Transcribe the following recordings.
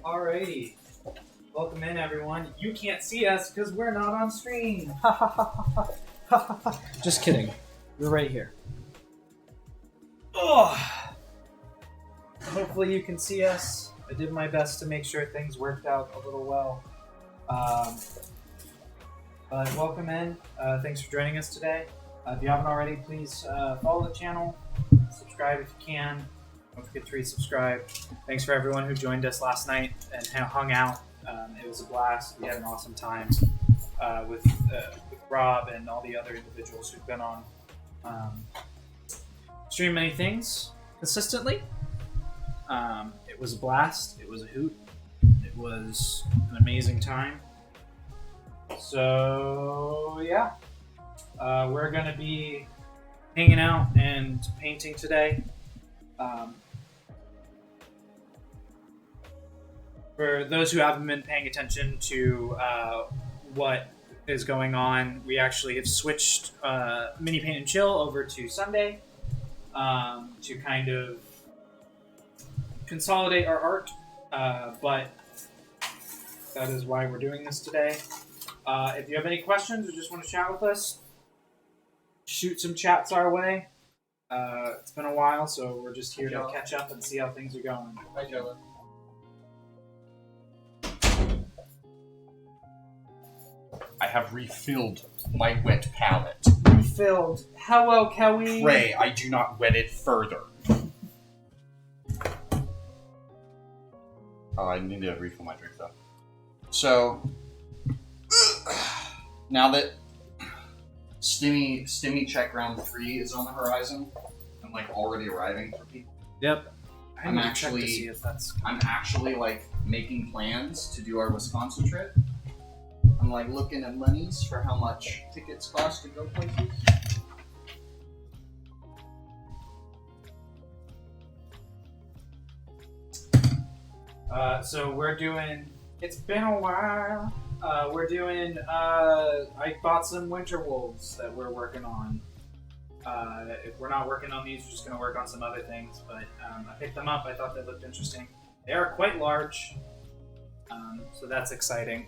Alrighty. Welcome in, everyone. You can't see us because we're not on screen. Just kidding. We're right here. Oh. Hopefully you can see us. I did my best to make sure things worked out a little well. But welcome in. Thanks for joining us today. If you haven't already, please follow the channel. Subscribe if you can. Don't forget to resubscribe. Thanks for everyone who joined us last night and hung out. It was a blast. We had an awesome time with Rob and all the other individuals who've been on. Stream many things consistently. It was a blast. It was a hoot. It was an amazing time. So yeah, we're gonna be hanging out and painting today. For those who haven't been paying attention to what is going on, we actually have switched Mini Paint and Chill over to Sunday to kind of consolidate our art, but that is why we're doing this today. If you have any questions or just want to chat with us, shoot some chats our way. It's been a while, so we're just here to catch up and see how things are going. Hi, Joe. I have refilled my wet palette. Refilled. Hello, Kelly. Pray I do not wet it further. Oh, I need to refill my drink, though. So, now that Stimmy check round 3 is on the horizon, I'm like already arriving for people. Yep. I'm actually like making plans to do our Wisconsin trip. I'm like looking at monies for how much tickets cost to go places. So we're doing. It's been a while. We're doing. I bought some winter wolves that we're working on. If we're not working on these, we're just gonna work on some other things. But I picked them up. I thought they looked interesting. They are quite large, so that's exciting.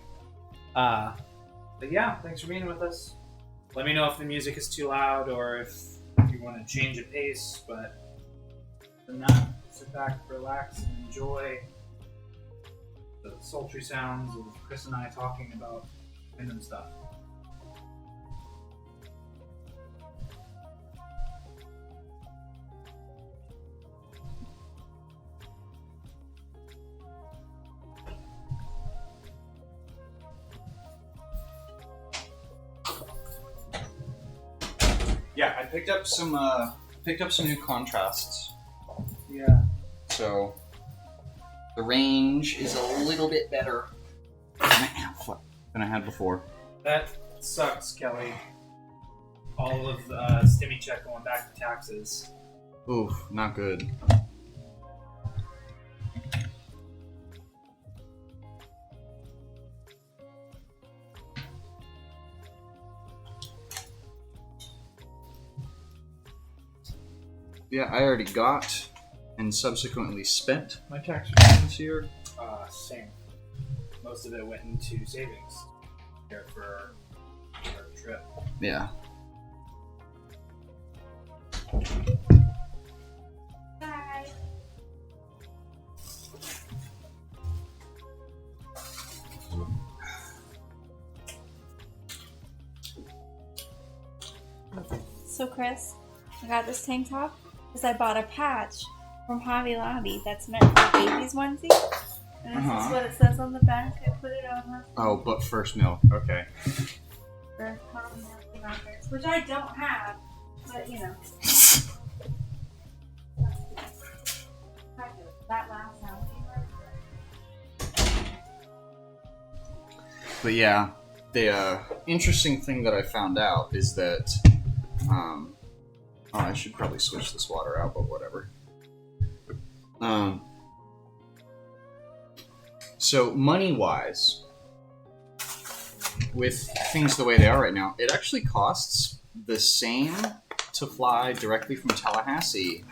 But yeah, thanks for being with us. Let me know if the music is too loud or if you want to change a pace, but other than that, sit back, relax, and enjoy the sultry sounds of Chris and I talking about random stuff. Yeah, I picked up some new contrasts. Yeah. So the range is a little bit better than I had before. That sucks, Kelly. All of Stimmy check going back to taxes. Oof, not good. Yeah, I already got and subsequently spent my tax return this year. Same. Most of it went into savings here for our trip. Yeah. Bye. So Chris, I got this tank top because I bought a patch from Hobby Lobby that's meant for baby's onesie. And this is what it says on the back. I put it on her. Oh, but first milk. Okay. For Hobby Lobby rockers, which I don't have, but you know. That last sound. But yeah, the interesting thing that I found out is that, I should probably switch this water out, but whatever. So money-wise, with things the way they are right now, it actually costs the same to fly directly from Tallahassee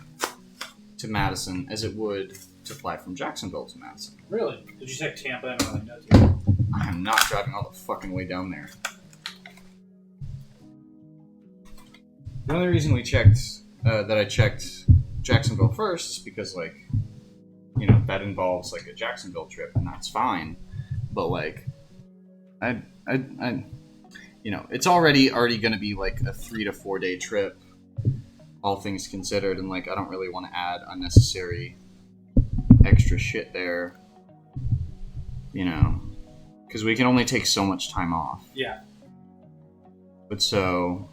to Madison as it would to fly from Jacksonville to Madison. Really? Did you check Tampa and Orlando too? I am not driving all the fucking way down there. The only reason we checked, that I checked Jacksonville first is because, like, you know, that involves, like, a Jacksonville trip, and that's fine. But, like, I you know, it's already going to be, like, a 3 to 4 day trip, all things considered, and, like, I don't really want to add unnecessary extra shit there, you know, because we can only take so much time off. Yeah. But so,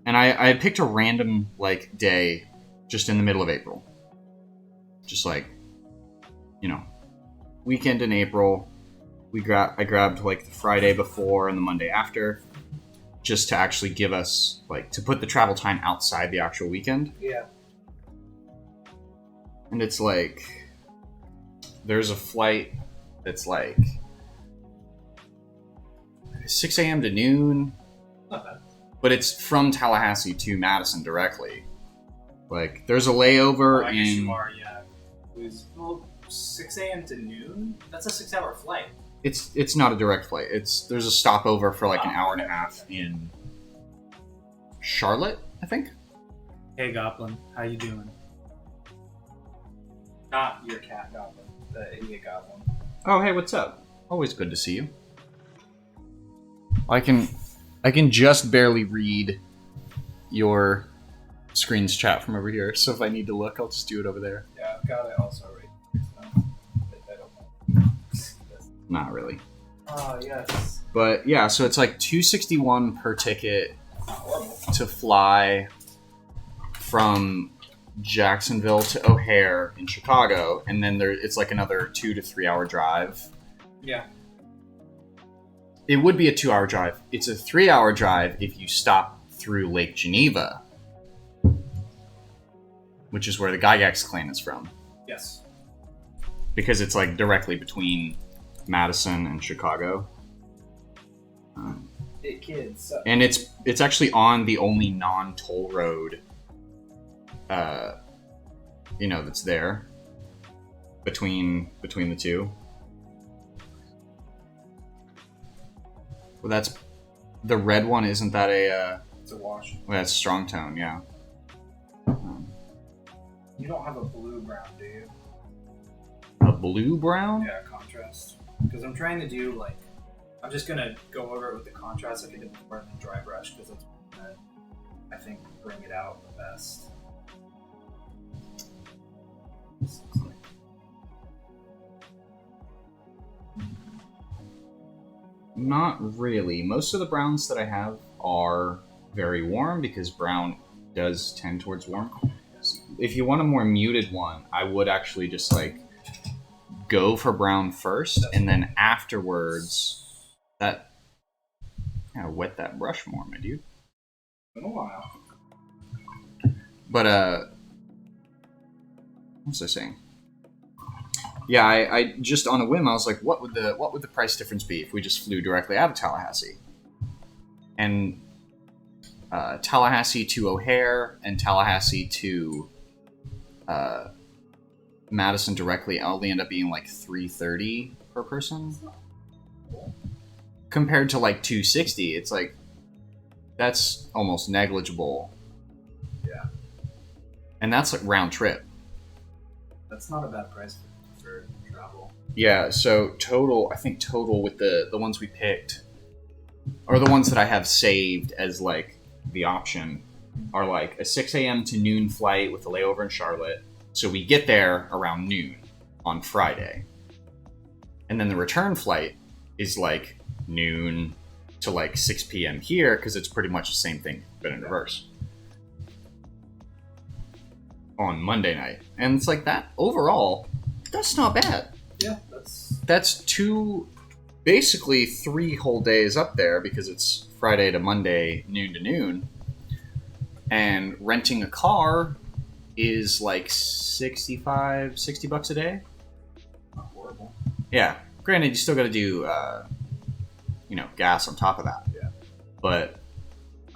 and I picked a random, like, day just in the middle of April. Just like, you know, weekend in April. I grabbed, like, the Friday before and the Monday after, just to actually give us, like, to put the travel time outside the actual weekend. Yeah. And it's like, there's a flight that's like 6 a.m. to noon. Not bad. But it's from Tallahassee to Madison directly. Like, there's a layover I guess in... you are, yeah. It was, 6 a.m. to noon? That's a 6-hour flight. It's not a direct flight. There's a stopover for like an hour and a half in Charlotte, I think. Hey, Goblin. How you doing? Not your cat, Goblin. The idiot Goblin. Oh, hey, what's up? Always good to see you. I can just barely read your screen's chat from over here, so if I need to look, I'll just do it over there. Yeah, I've got it also right here. So I don't know. Not really. Oh, yes. But yeah, so it's like $261 per ticket Not horrible. to fly from Jacksonville to O'Hare in Chicago, and then it's like another 2 to 3 hour drive. Yeah. It would be a 2 hour drive. It's a 3 hour drive if you stop through Lake Geneva, which is where the Gygax clan is from. Yes. Because it's like directly between Madison and Chicago. Hey, kids. And it's actually on the only non-toll road, you know, that's there. between the two. Well, that's the red one. Isn't that a? It's a wash. Well, that's strong tone. Yeah. You don't have a blue brown, do you? A blue brown? Yeah, contrast. Because I'm trying to do like, I'm just gonna go over it with the contrast like I did before and then dry brush because that's gonna, I think, bring it out the best. Not really. Most of the browns that I have are very warm because brown does tend towards warm. If you want a more muted one, I would actually just like go for brown first, and then afterwards, that kind of wet that brush more, my dude. Been a while. But what was I saying? Yeah, I just on a whim I was like, what would the price difference be if we just flew directly out of Tallahassee? And Tallahassee to O'Hare and Tallahassee to Madison directly only end up being like $330 per person. Compared to like $260, it's like that's almost negligible. Yeah. And that's like round trip. That's not a bad price for travel. Yeah, so total, I think total with the ones we picked, or the ones that I have saved as like the option, are like a 6 a.m. to noon flight with a layover in Charlotte. So we get there around noon on Friday. And then the return flight is like noon to like 6 p.m. here because it's pretty much the same thing, but in reverse. On Monday night. And it's like that overall, that's not bad. Yeah, That's basically 3 whole days up there because it's Friday to Monday, noon to noon. And renting a car is like $60 a day. not horrible. Yeah. Granted, you still got to do, gas on top of that. Yeah. But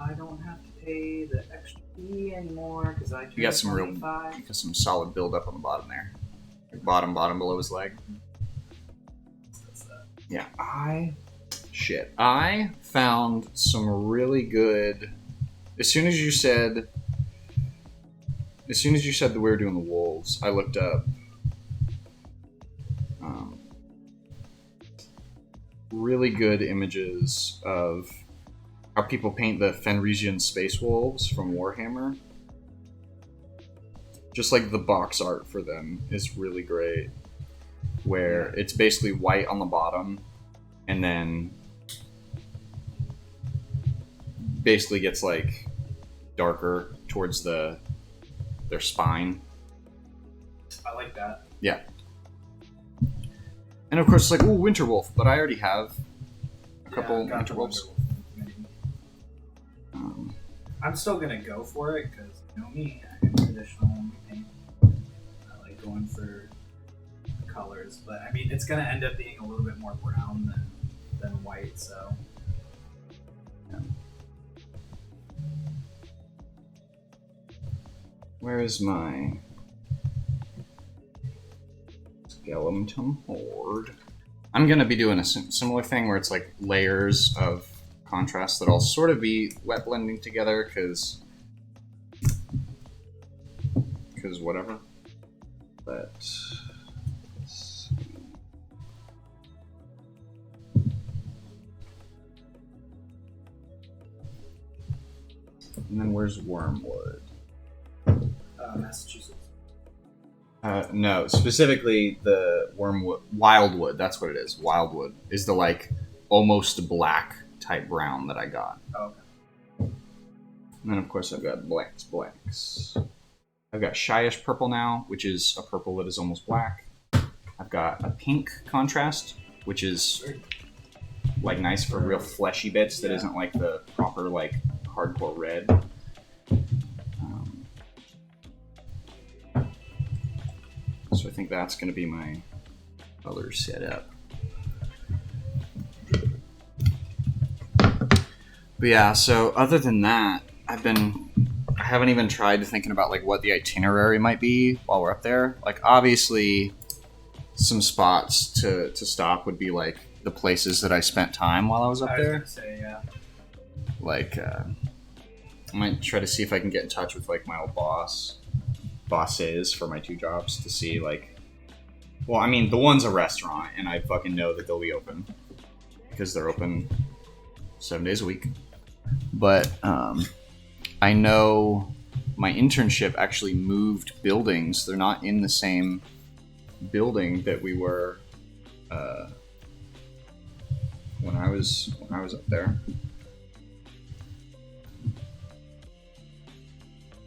I don't have to pay the extra fee anymore because I you got some real, 25. you got some solid build up on the bottom there. Like bottom below his leg. That's that. Yeah. I found some really good. As soon as you said that we were doing the wolves, I looked up really good images of how people paint the Fenrisian space wolves from Warhammer. Just like the box art for them is really great, where it's basically white on the bottom and then basically gets like darker towards their spine. I like that. Yeah. And of course it's like, ooh, Winter Wolf, but I already have a couple Winter Wolves. I'm still gonna go for it because you know me, I'm traditional paint. I like going for colors, but I mean it's gonna end up being a little bit more brown than white, so. Yeah. Where is my skeleton horde? I'm gonna be doing a similar thing where it's like layers of contrast that all sort of be wet blending together because whatever. But let's see. And then where's Wormwood? Massachusetts. No, specifically the Wildwood. That's what it is. Wildwood is the like almost black type brown that I got. Oh, okay. And then of course I've got blanks. I've got Shyish purple now, which is a purple that is almost black. I've got a pink contrast, which is like nice for real fleshy bits that isn't like the proper like hardcore red. So I think that's going to be my color setup. But yeah, so other than that, I haven't even tried thinking about like what the itinerary might be while we're up there. Like obviously some spots to stop would be like the places that I spent time while I was up I was there. gonna say, yeah. Like, I might try to see if I can get in touch with like my old bosses for my 2 jobs to see like, well, I mean, the one's a restaurant, and I fucking know that they'll be open because they're open 7 days a week. But I know my internship actually moved buildings. They're not in the same building that we were when I was up there.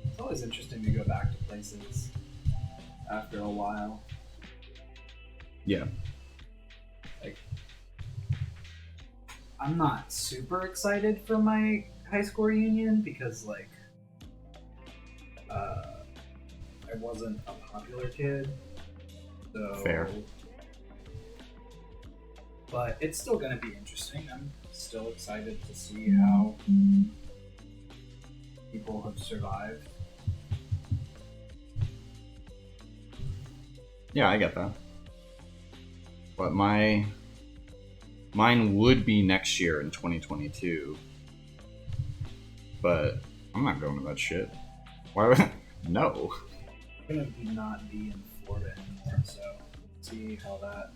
It's always interesting to go back to places after a while. Yeah. Like, I'm not super excited for my high school reunion because, like, I wasn't a popular kid. So, Fair. But it's still going to be interesting. I'm still excited to see how people have survived. Yeah, I get that. But mine would be next year in 2022. But I'm not going to that shit. Why would no. I'm going to not be in Florida anymore, so see how that...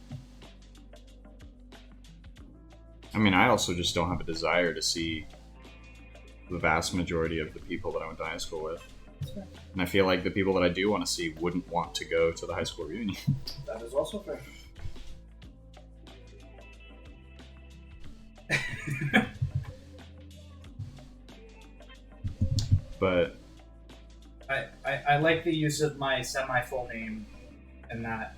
I mean, I also just don't have a desire to see the vast majority of the people that I went to high school with. Fair. And I feel like the people that I do want to see wouldn't want to go to the high school reunion. That is also fair. But I like the use of my semi-full name and that.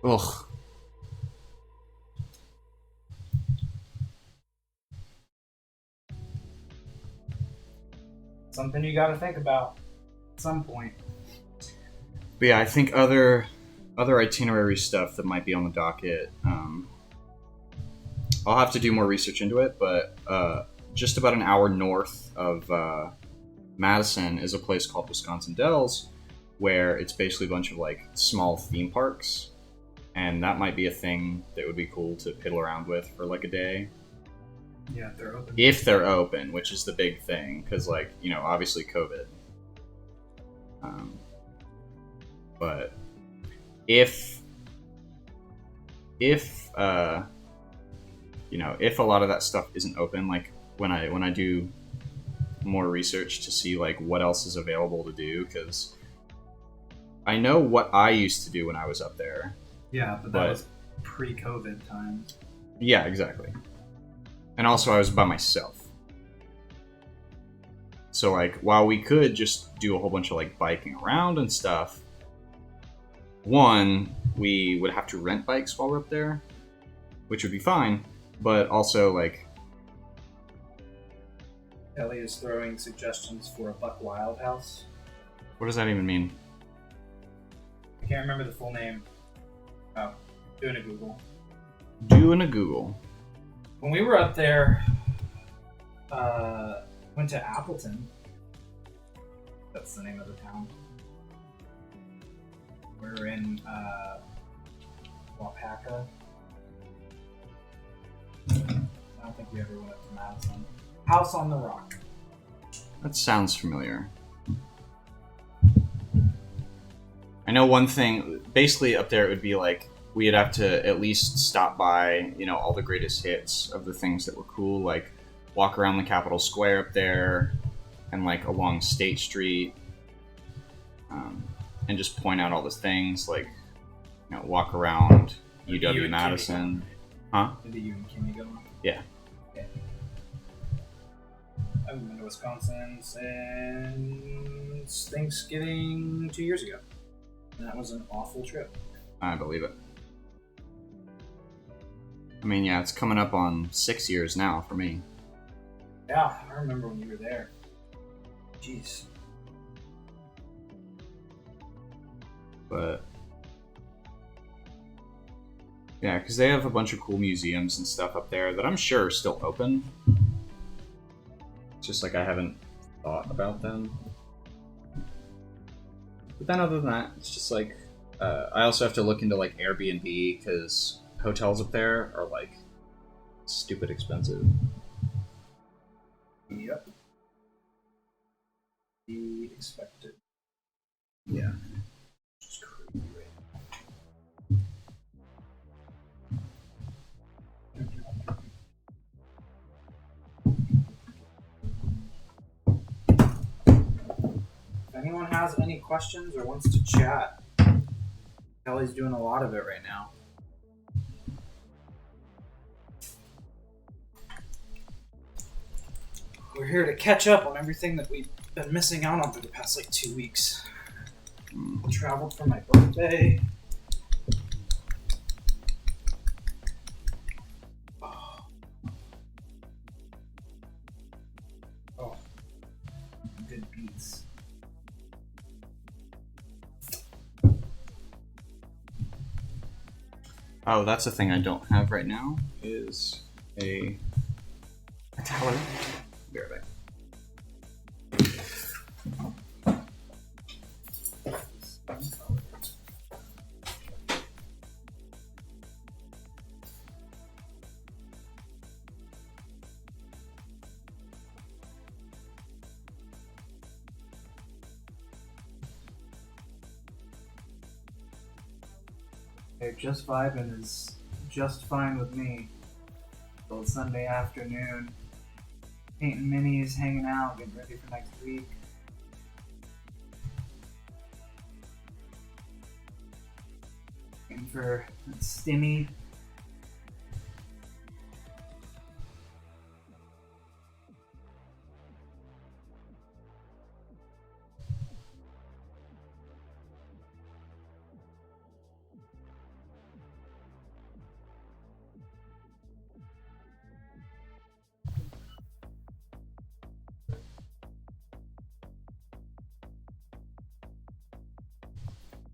ugh. Something you gotta think about at some point. But yeah, I think other itinerary stuff that might be on the docket. I'll have to do more research into it, but just about an hour north of Madison is a place called Wisconsin Dells, where it's basically a bunch of like small theme parks, and that might be a thing that would be cool to piddle around with for like a day. Yeah, if they're open. If they're open, which is the big thing, because like, you know, obviously COVID. But if you know, if a lot of that stuff isn't open, like when I do more research to see like what else is available to do, because I know what I used to do when I was up there. Yeah, but that was pre-COVID time. Yeah, exactly. And also I was by myself. So like, while we could just do a whole bunch of like biking around and stuff, one, we would have to rent bikes while we're up there, which would be fine, but also like... Ellie is throwing suggestions for a Buck Wild House. What does that even mean? I can't remember the full name. Oh, doing a Google. Doing a Google. When we were up there, went to Appleton. That's the name of the town. We were in Wapaka. I don't think we ever went up to Madison. House on the Rock. That sounds familiar. I know one thing, basically up there it would be like, we'd have to at least stop by, you know, all the greatest hits of the things that were cool, like walk around the Capitol Square up there, and like along State Street, and just point out all the things, like, you know, walk around UW Madison. Huh? Did you and Kimmy go on? Yeah. Okay. I haven't been to Wisconsin since Thanksgiving 2 years ago. And that was an awful trip. I believe it. I mean, yeah, it's coming up on 6 years now for me. Yeah, I remember when you were there. Jeez. But yeah, because they have a bunch of cool museums and stuff up there that I'm sure are still open. It's just like I haven't thought about them. But then other than that, it's just like I also have to look into like Airbnb because hotels up there are like stupid expensive. Yep. Be expected. Yeah. Just crazy right If anyone has any questions or wants to chat, Kelly's doing a lot of it right now. We're here to catch up on everything that we've been missing out on for the past like 2 weeks. I traveled for my birthday. Oh, good beats. Oh, that's the thing I don't have right now is a tower. Be right back. Hey, just vibing is just fine with me. Till Sunday afternoon. Painting minis, hanging out, getting ready for next week. Waiting for Stimmy.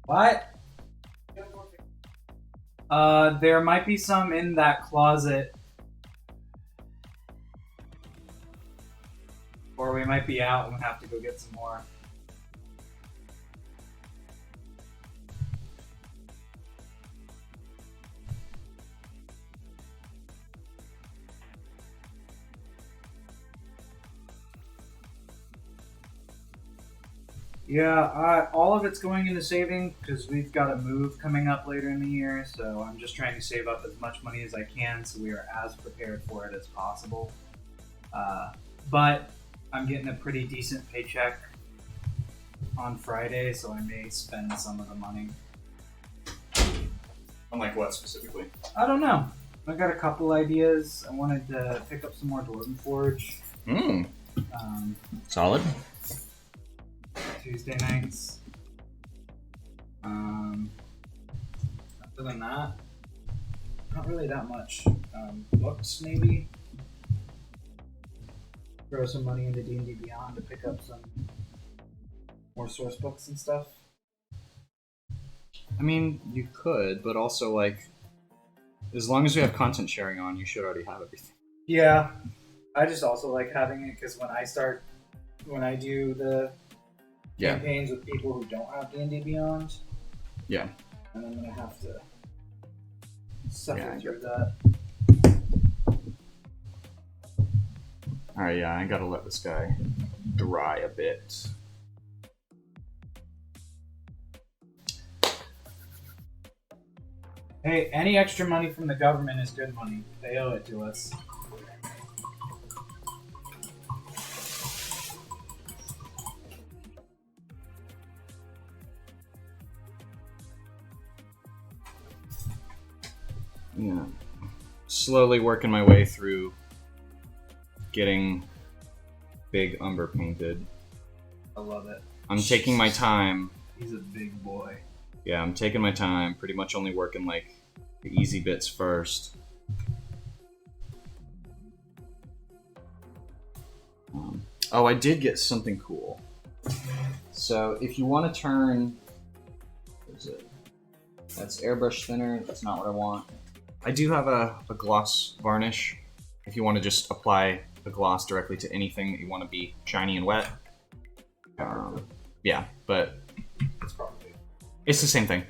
What? There might be some in that closet. Or we might be out and have to go get some more. Yeah, all of it's going into saving because we've got a move coming up later in the year, so I'm just trying to save up as much money as I can so we are as prepared for it as possible. But I'm getting a pretty decent paycheck on Friday, so I may spend some of the money. Unlike what specifically? I don't know. I got a couple ideas. I wanted to pick up some more Dwarven Forge. Solid. Tuesday nights. Other than that, not really that much. Books, maybe. Throw some money into D&D Beyond to pick up some more source books and stuff. I mean, you could, but also, like, as long as we have content sharing on, you should already have everything. Yeah. I just also like having it because when I do the campaigns with people who don't have D&D Beyond, yeah, and I'm gonna have to suffer I through that. Alright, yeah, I gotta let this guy dry a bit. Hey, any extra money from the government is good money. They owe it to us. Yeah. Slowly working my way through getting Big Umber painted. I love it. I'm taking my time. He's a big boy. Yeah, I'm taking my time. Pretty much only working like the easy bits first. Oh, I did get something cool. So if you want to turn, what is it? That's airbrush thinner. That's not what I want. I do have a gloss varnish. If you want to just apply the gloss directly to anything that you want to be shiny and wet. Yeah, but It's the same thing.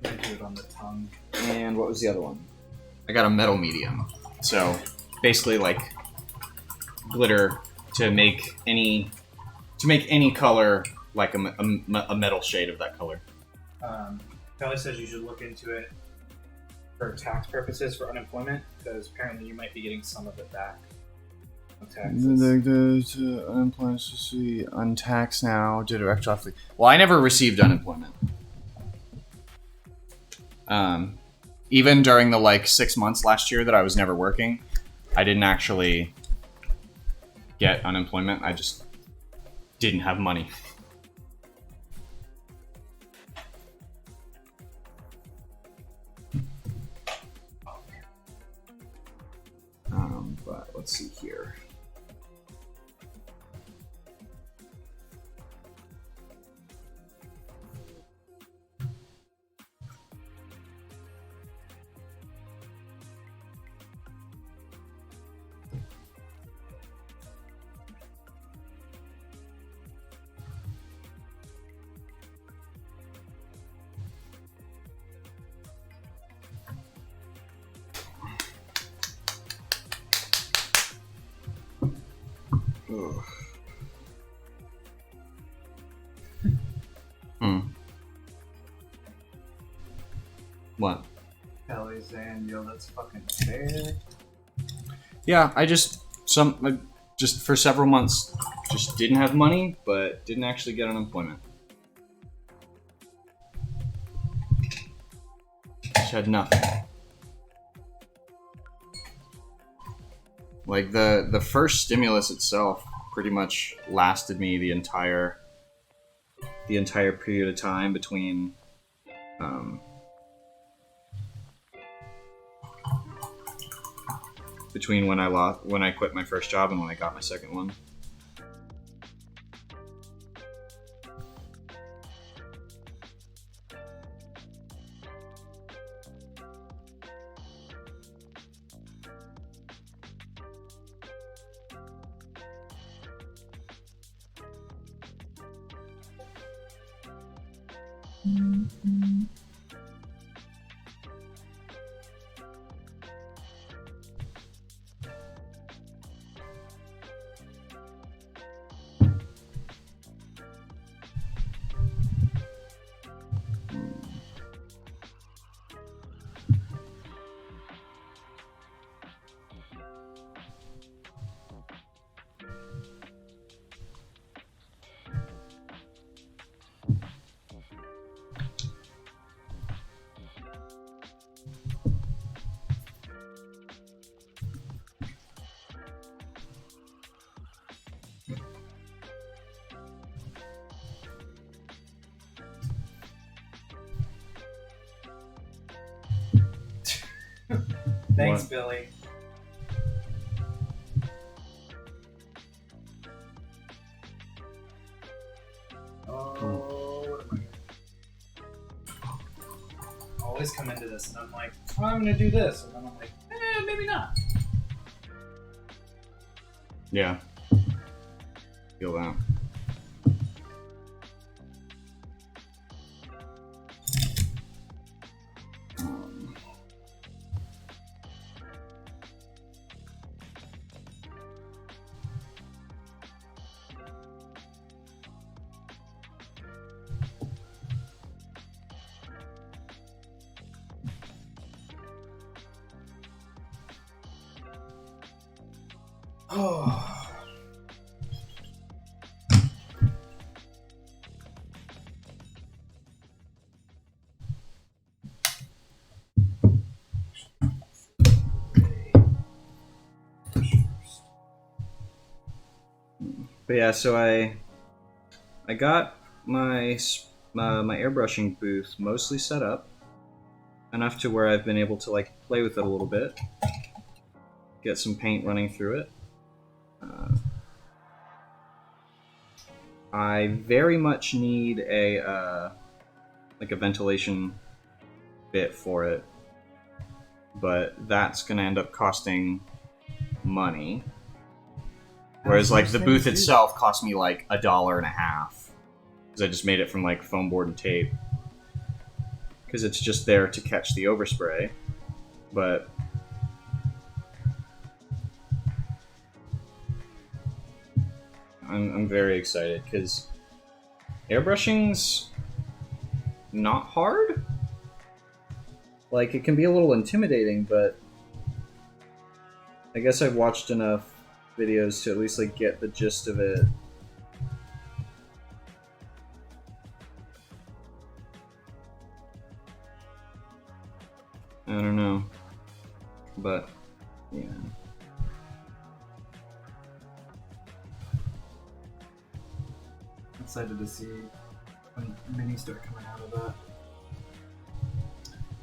Do it on the tongue. And what was the other one? I got a metal medium. So basically like glitter to make any color like a metal shade of that color. Kelly says you should look into it for tax purposes for unemployment, because apparently you might be getting some of it back on taxes. The unemployment is supposed to be untaxed now due to retroactively. Well, I never received unemployment. Even during the like 6 months last year that I was never working, I didn't actually get unemployment. I just didn't have money. But let's see here. What? Kelly's saying, yo, that's fucking fair. Yeah, I just for several months just didn't have money, but didn't actually get unemployment. Just had nothing. Like the first stimulus itself pretty much lasted me the entire period of time between when I quit my first job and when I got my second one. Thanks, What? Billy. Oh, what am I always come into this and I'm like, oh, I'm gonna do this, and then I'm like, maybe not. Yeah. Feel that. Oh. But yeah, so I got my my airbrushing booth mostly set up enough to where I've been able to like play with it a little bit, get some paint running through it. I very much need a like a ventilation bit for it, but that's gonna end up costing money. Whereas like the booth itself cost me like $1.50. because I just made it from like foam board and tape, because it's just there to catch the overspray. But I'm very excited because airbrushing's not hard. Like, it can be a little intimidating, but I guess I've watched enough videos to at least like get the gist of it. I don't know, but yeah. Excited to see when minis start coming out of that.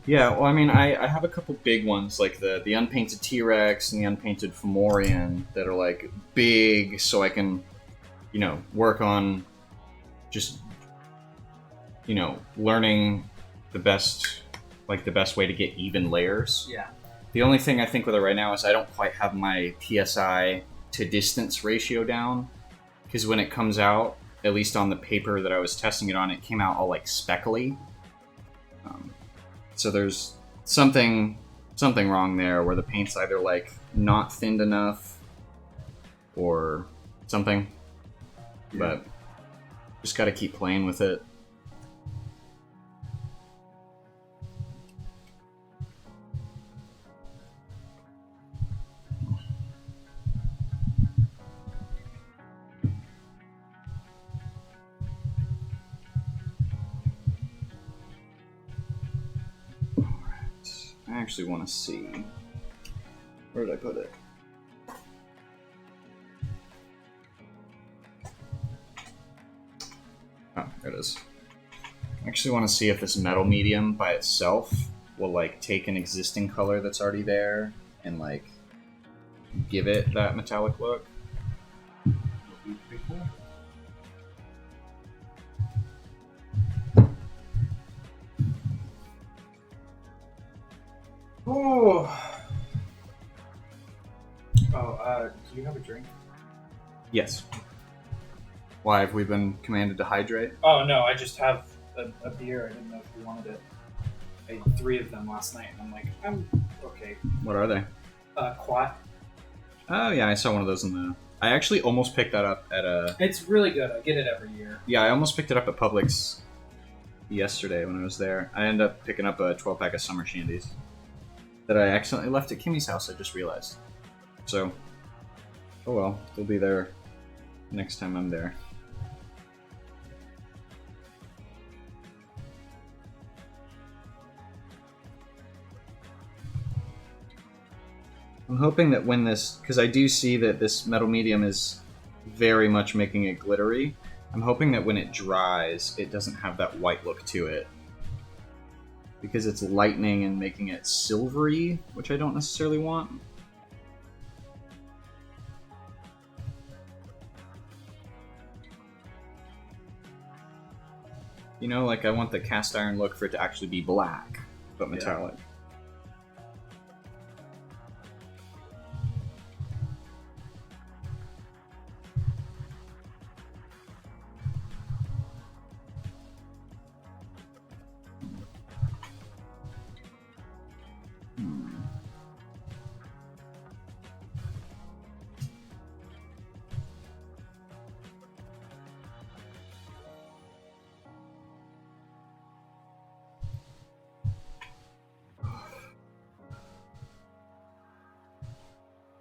Yeah, well, I mean, I have a couple big ones, like the unpainted T-Rex and the unpainted Fomorian that are, like, big, so I can, you know, work on just, you know, learning the best way to get even layers. Yeah. The only thing I think with it right now is I don't quite have my PSI to distance ratio down, because when it comes out, at least on the paper that I was testing it on, it came out all, like, speckly. So there's something wrong there, where the paint's either like not thinned enough or something. Yeah. But just got to keep playing with it. I actually want to see. Where did I put it? Oh, there it is. I actually want to see if this metal medium by itself will like take an existing color that's already there and like give it that metallic look. That would be pretty cool. Oh. Do you have a drink? Yes. Why have we been commanded to hydrate? Oh no, I just have a beer. I didn't know if you wanted it. I ate 3 of them last night, and I'm like, I'm okay. What are they? Quat. Oh yeah, I saw one of those in the. I actually almost picked that up at a. It's really good. I get it every year. Yeah, I almost picked it up at Publix yesterday when I was there. I ended up picking up a 12-pack of summer shandies that I accidentally left at Kimmy's house. I just realized. So, oh well, they'll be there next time I'm there. I'm hoping that when this, because I do see that this metal medium is very much making it glittery, I'm hoping that when it dries, it doesn't have that white look to it. Because it's lightening and making it silvery, which I don't necessarily want. You know, like I want the cast iron look for it to actually be black, but metallic. Yeah.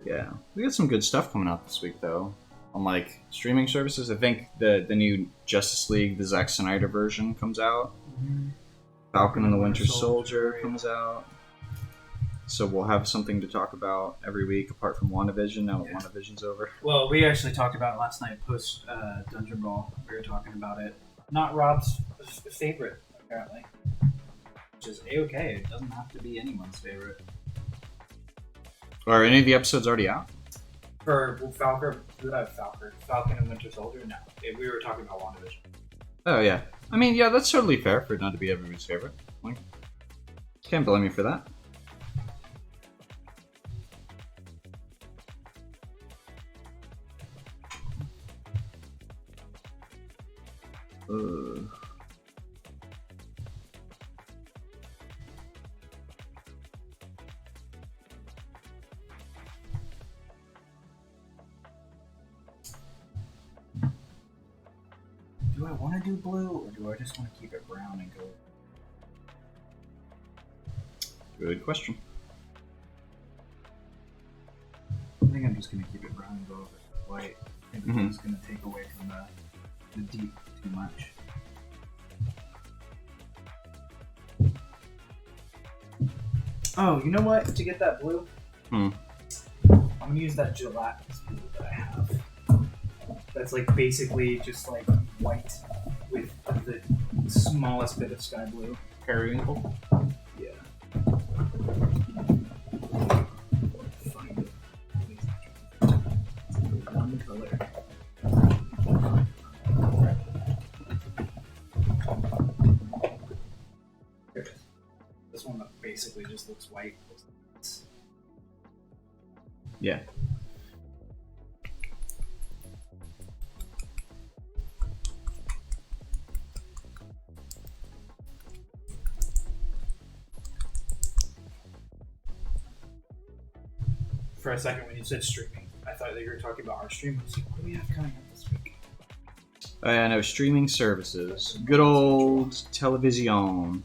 Yeah, we got some good stuff coming out this week, though. On like streaming services, I think the new Justice League, the Zack Snyder version, comes out. Mm-hmm. Falcon and the Winter Soldier comes out. So we'll have something to talk about every week, apart from WandaVision. Now that WandaVision's over. Well, we actually talked about it last night post Dungeon Brawl. We were talking about it. Not Rob's favorite, apparently, which is a-okay. It doesn't have to be anyone's favorite. Are any of the episodes already out? For Falcon and Winter Soldier? No. We were talking about WandaVision. Oh, yeah. I mean, yeah, that's totally fair for it not to be everybody's favorite. Like, can't blame you for that. Do I want to do blue, or do I just want to keep it brown and go? Good question. I think I'm just going to keep it brown and go over white. I think it's going to take away from the deep too much. Oh, you know what? To get that blue, I'm going to use that gelatinous blue that I have. That's like basically just like white with the smallest bit of sky blue. Periwinkle? Yeah. Find it. One color. Here it is. This one basically just looks white. Yeah. For a second, when you said streaming, I thought that you were talking about our stream. I was like, what do we have coming up this week? I know, streaming services. Good old television.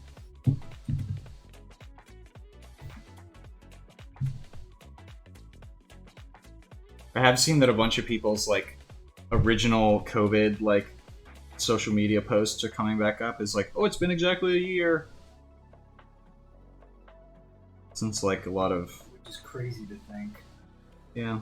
I have seen that a bunch of people's like original COVID like social media posts are coming back up. It's like, oh, it's been exactly a year since like a lot of, Which is crazy to think. yeah.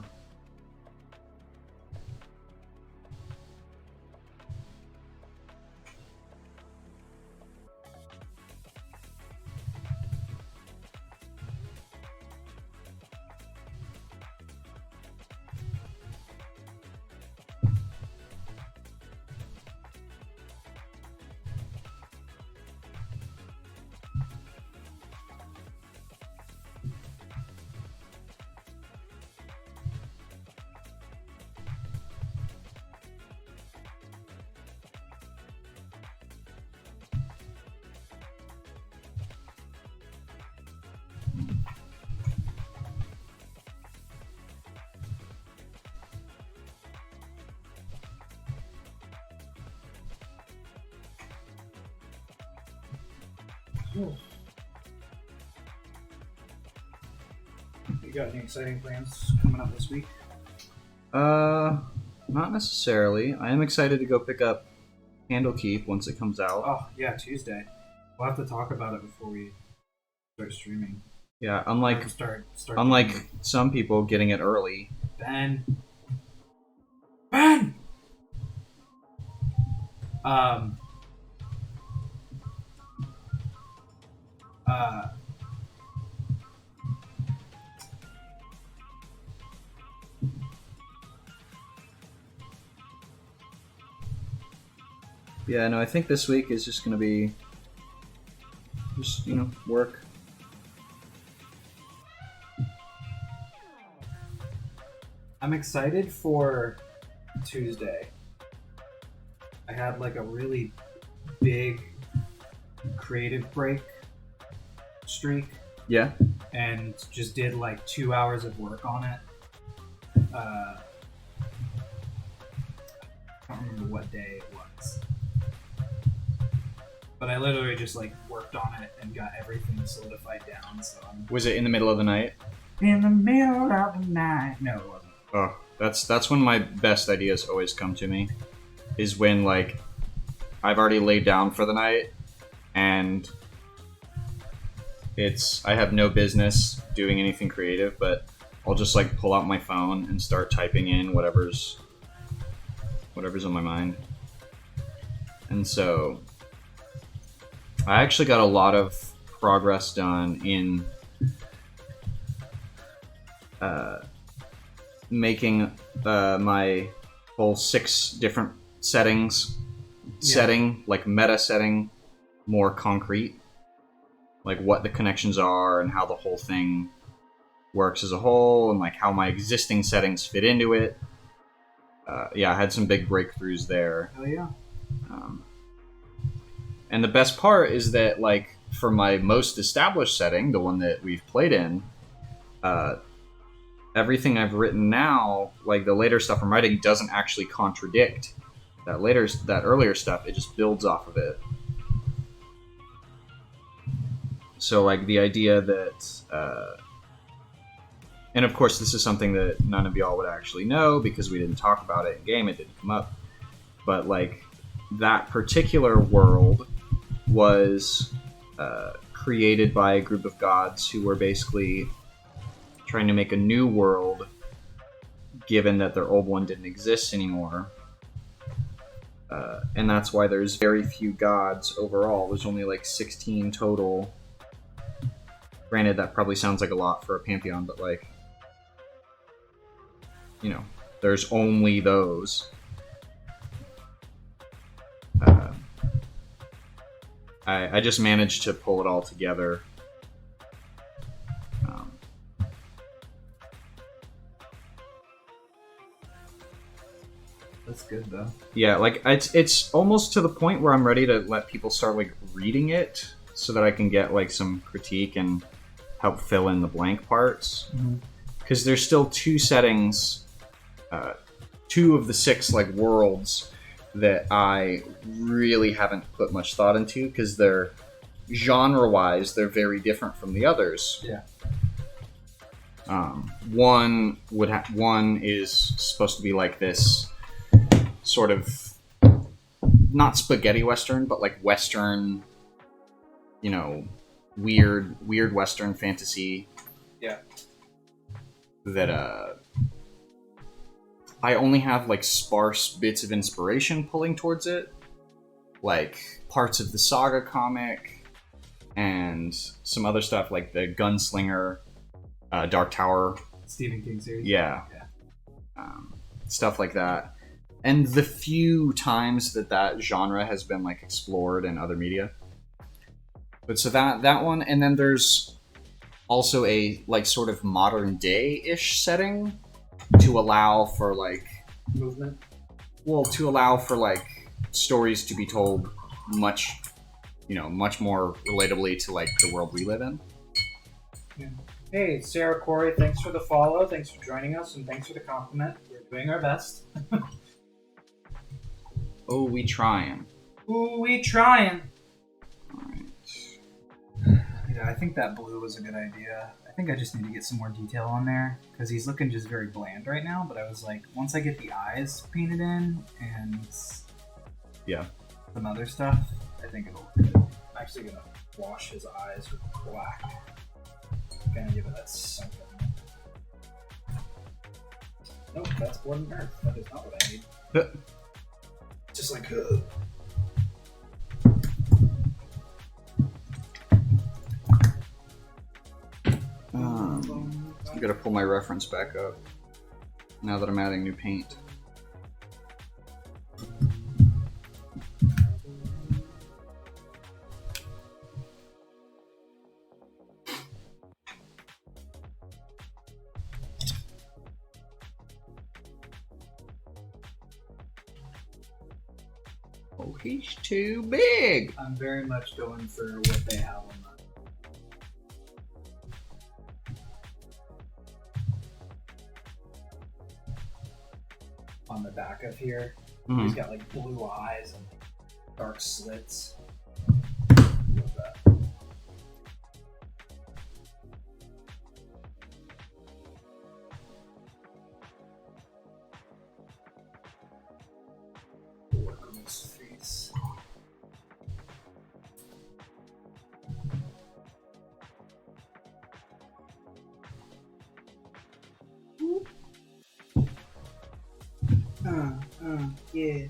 Cool. You got any exciting plans coming up this week? Not necessarily. I am excited to go pick up Candlekeep once it comes out. Oh, yeah, Tuesday. We'll have to talk about it before we start streaming. Yeah, unlike Start some people getting it early. Ben! Yeah, no, I think this week is just gonna be just, work. I'm excited for Tuesday. I had like a really big creative break streak Yeah. and just did like 2 hours of work on it. I don't remember what day it was. But I literally just like worked on it and got everything solidified down. So I'm Was it in the middle of the night? in the middle of the night. No, it wasn't. Oh, that's when my best ideas always come to me. Is when like I've already laid down for the night and I have no business doing anything creative, but I'll just like pull out my phone and start typing in whatever's on my mind. And so I actually got a lot of progress done in making my whole 6 different setting, like meta setting, more concrete. Like what the connections are and how the whole thing works as a whole, and like how my existing settings fit into it. I had some big breakthroughs there. Oh yeah. And the best part is that, like, for my most established setting, the one that we've played in, everything I've written now, like the later stuff I'm writing, doesn't actually contradict that earlier stuff. It just builds off of it. So, like, the idea that, and of course, this is something that none of y'all would actually know because we didn't talk about it in game. It didn't come up. But, like, that particular world was created by a group of gods who were basically trying to make a new world, given that their old one didn't exist anymore. And that's why there's very few gods overall. There's only like 16 total. Granted, that probably sounds like a lot for a pantheon, but, like, you know, there's only those. I just managed to pull it all together. That's good though. Yeah, like it's almost to the point where I'm ready to let people start, like, reading it so that I can get, like, some critique and help fill in the blank parts. Because there's still two settings, 2 of the 6, like, worlds that I really haven't put much thought into because they're genre-wise they're very different from the others. Yeah. One is supposed to be like this sort of not spaghetti western, but like western, you know, weird western fantasy. Yeah. That I only have, like, sparse bits of inspiration pulling towards it, like parts of the Saga comic and some other stuff like the Gunslinger, Dark Tower, Stephen King series. Yeah. Stuff like that. And the few times that genre has been, like, explored in other media. But so that one, and then there's also a, like, sort of modern day-ish setting to allow for, like, movement. Well, to allow for, like, stories to be told much more relatably to, like, the world we live in. Yeah. Hey, Sarah Corey, thanks for the follow, thanks for joining us, and thanks for the compliment. We're doing our best. Oh, we trying. Ooh, we trying. Alright. Yeah, I think that blue was a good idea. I think I just need to get some more detail on there because he's looking just very bland right now. But I was like, once I get the eyes painted in and some other stuff, I think it'll look good. I'm actually gonna wash his eyes with black. Gonna give it that sunken. Nope, that's Blood and Earth. That is not what I need. Just like I'm gonna pull my reference back up now that I'm adding new paint. Oh, he's too big. I'm very much going for what they have on the back of here. Mm-hmm. He's got like blue eyes and dark slits. Love that. Work on his face. Yeah.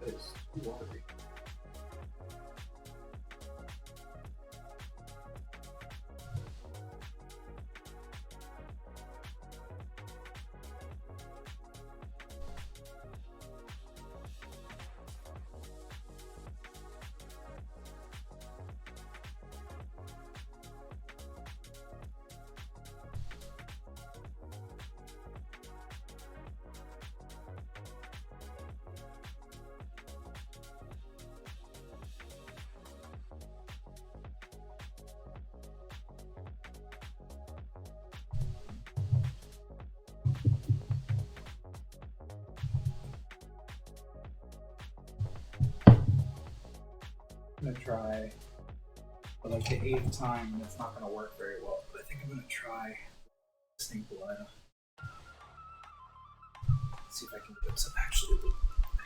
It's watery. I'm gonna try for like the 8th time, and it's not gonna work very well. But I think I'm gonna try glistening blood. See if I can get some actually look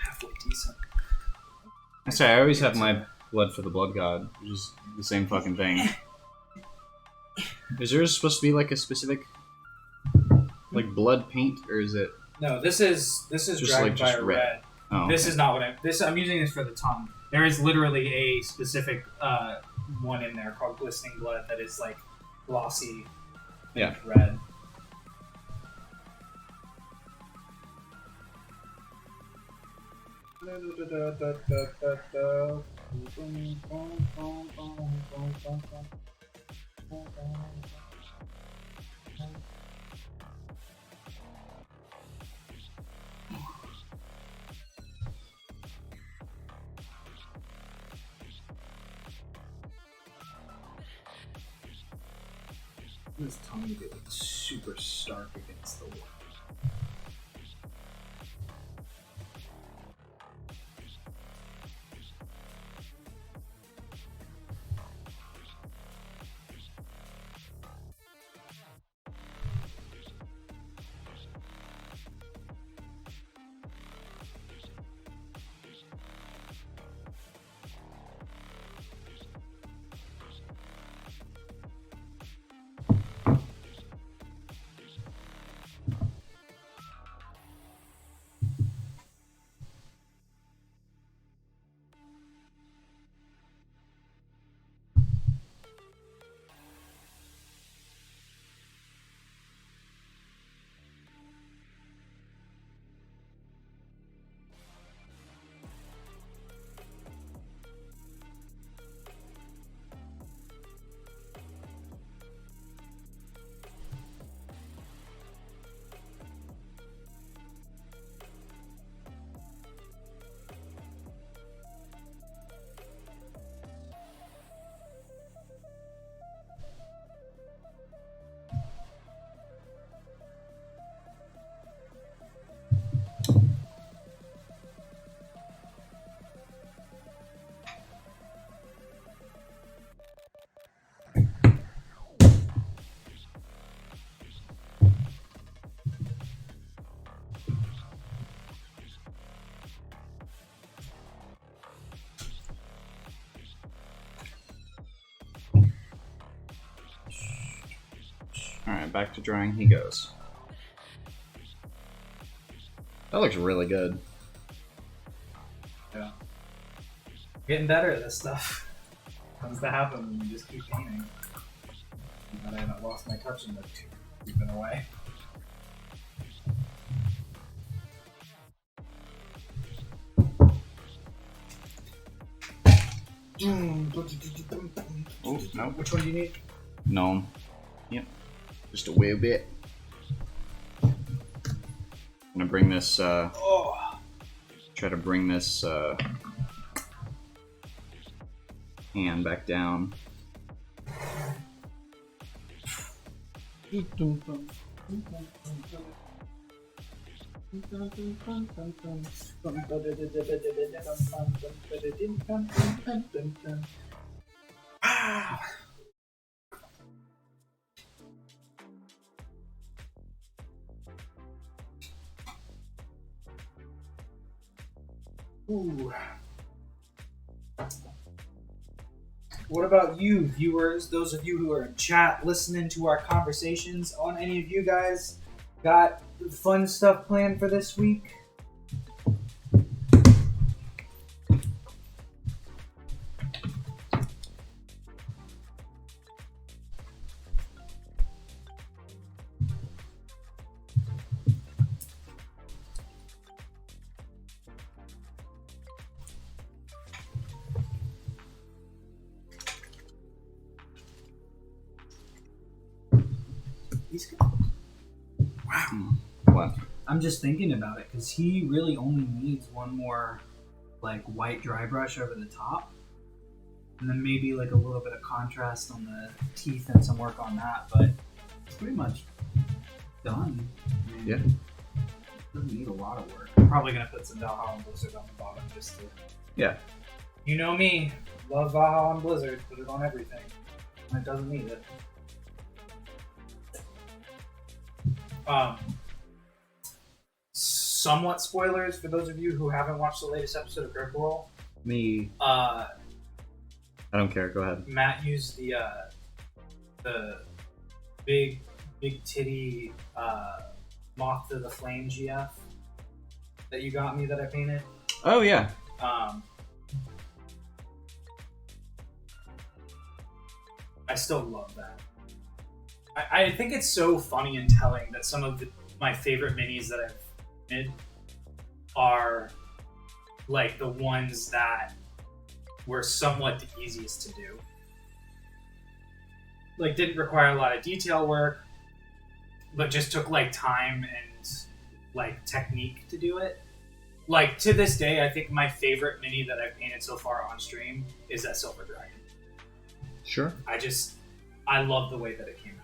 halfway decent. I say I always have my blood for the blood god, which is the same fucking thing. Is yours supposed to be like a specific like blood paint, or is it? No, this is Just Dragon like just Fire red. Red. Oh, This okay. is not what I'm using this for the tongue. There is literally a specific one in there called Glistening Blood that is like glossy Yeah. red. This tongue get like super stark against the wall. Alright, back to drawing he goes. That looks really good. Yeah. Getting better at this stuff. Tends to happen when you just keep painting. But I haven't lost my touch in the we've been away. Oh, no. Which one do you need? No. Yep. Just a wee bit. I'm gonna bring this, Oh. try to bring this, hand back down. Ah. Ooh. What about you, viewers? Those of you who are in chat listening to our conversations, on any of you guys got fun stuff planned for this week? He's good. Wow. What? I'm just thinking about it because he really only needs one more like white dry brush over the top, and then maybe like a little bit of contrast on the teeth and some work on that. But it's pretty much done. I mean, Yeah. Doesn't need a lot of work. I'm probably gonna put some Valhalla Blizzard on the bottom just to. Yeah. You know me. Love Valhalla on Blizzard. Put it on everything. When it doesn't need it. Somewhat spoilers for those of you who haven't watched the latest episode of Critical Role. Me. I don't care. Go ahead. Matt used the big titty moth to the flame GF that you got me that I painted. Oh yeah. I still love that. I think it's so funny and telling that some of my favorite minis that I've made are like the ones that were somewhat the easiest to do. Like, didn't require a lot of detail work, but just took like time and like technique to do it. Like, to this day, I think my favorite mini that I've painted so far on stream is that Silver Dragon. Sure. I love the way that it came out.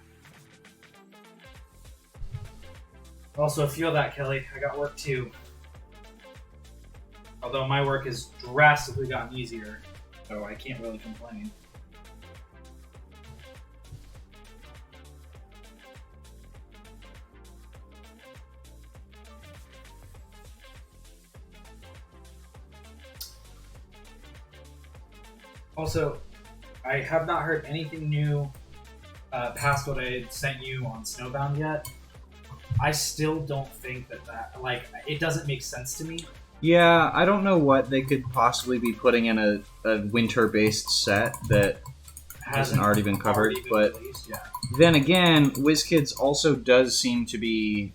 Also, feel that, Kelly. I got work too. Although my work has drastically gotten easier, so I can't really complain. Also, I have not heard anything new past what I had sent you on Snowbound yet. I still don't think that like, it doesn't make sense to me. Yeah, I don't know what they could possibly be putting in a winter-based set that hasn't already been covered, but released, yeah. Then again, WizKids also does seem to be,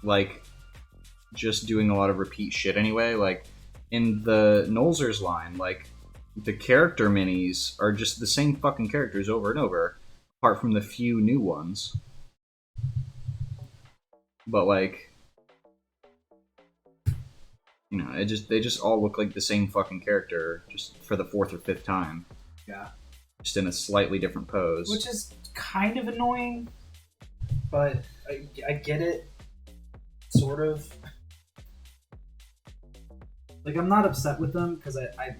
like, just doing a lot of repeat shit anyway. Like, in the Nolzers line, like, the character minis are just the same fucking characters over and over, apart from the few new ones. But, like, you know, they just all look like the same fucking character, just for the 4th or 5th time. Yeah. Just in a slightly different pose. Which is kind of annoying, but I get it, sort of. Like, I'm not upset with them, because I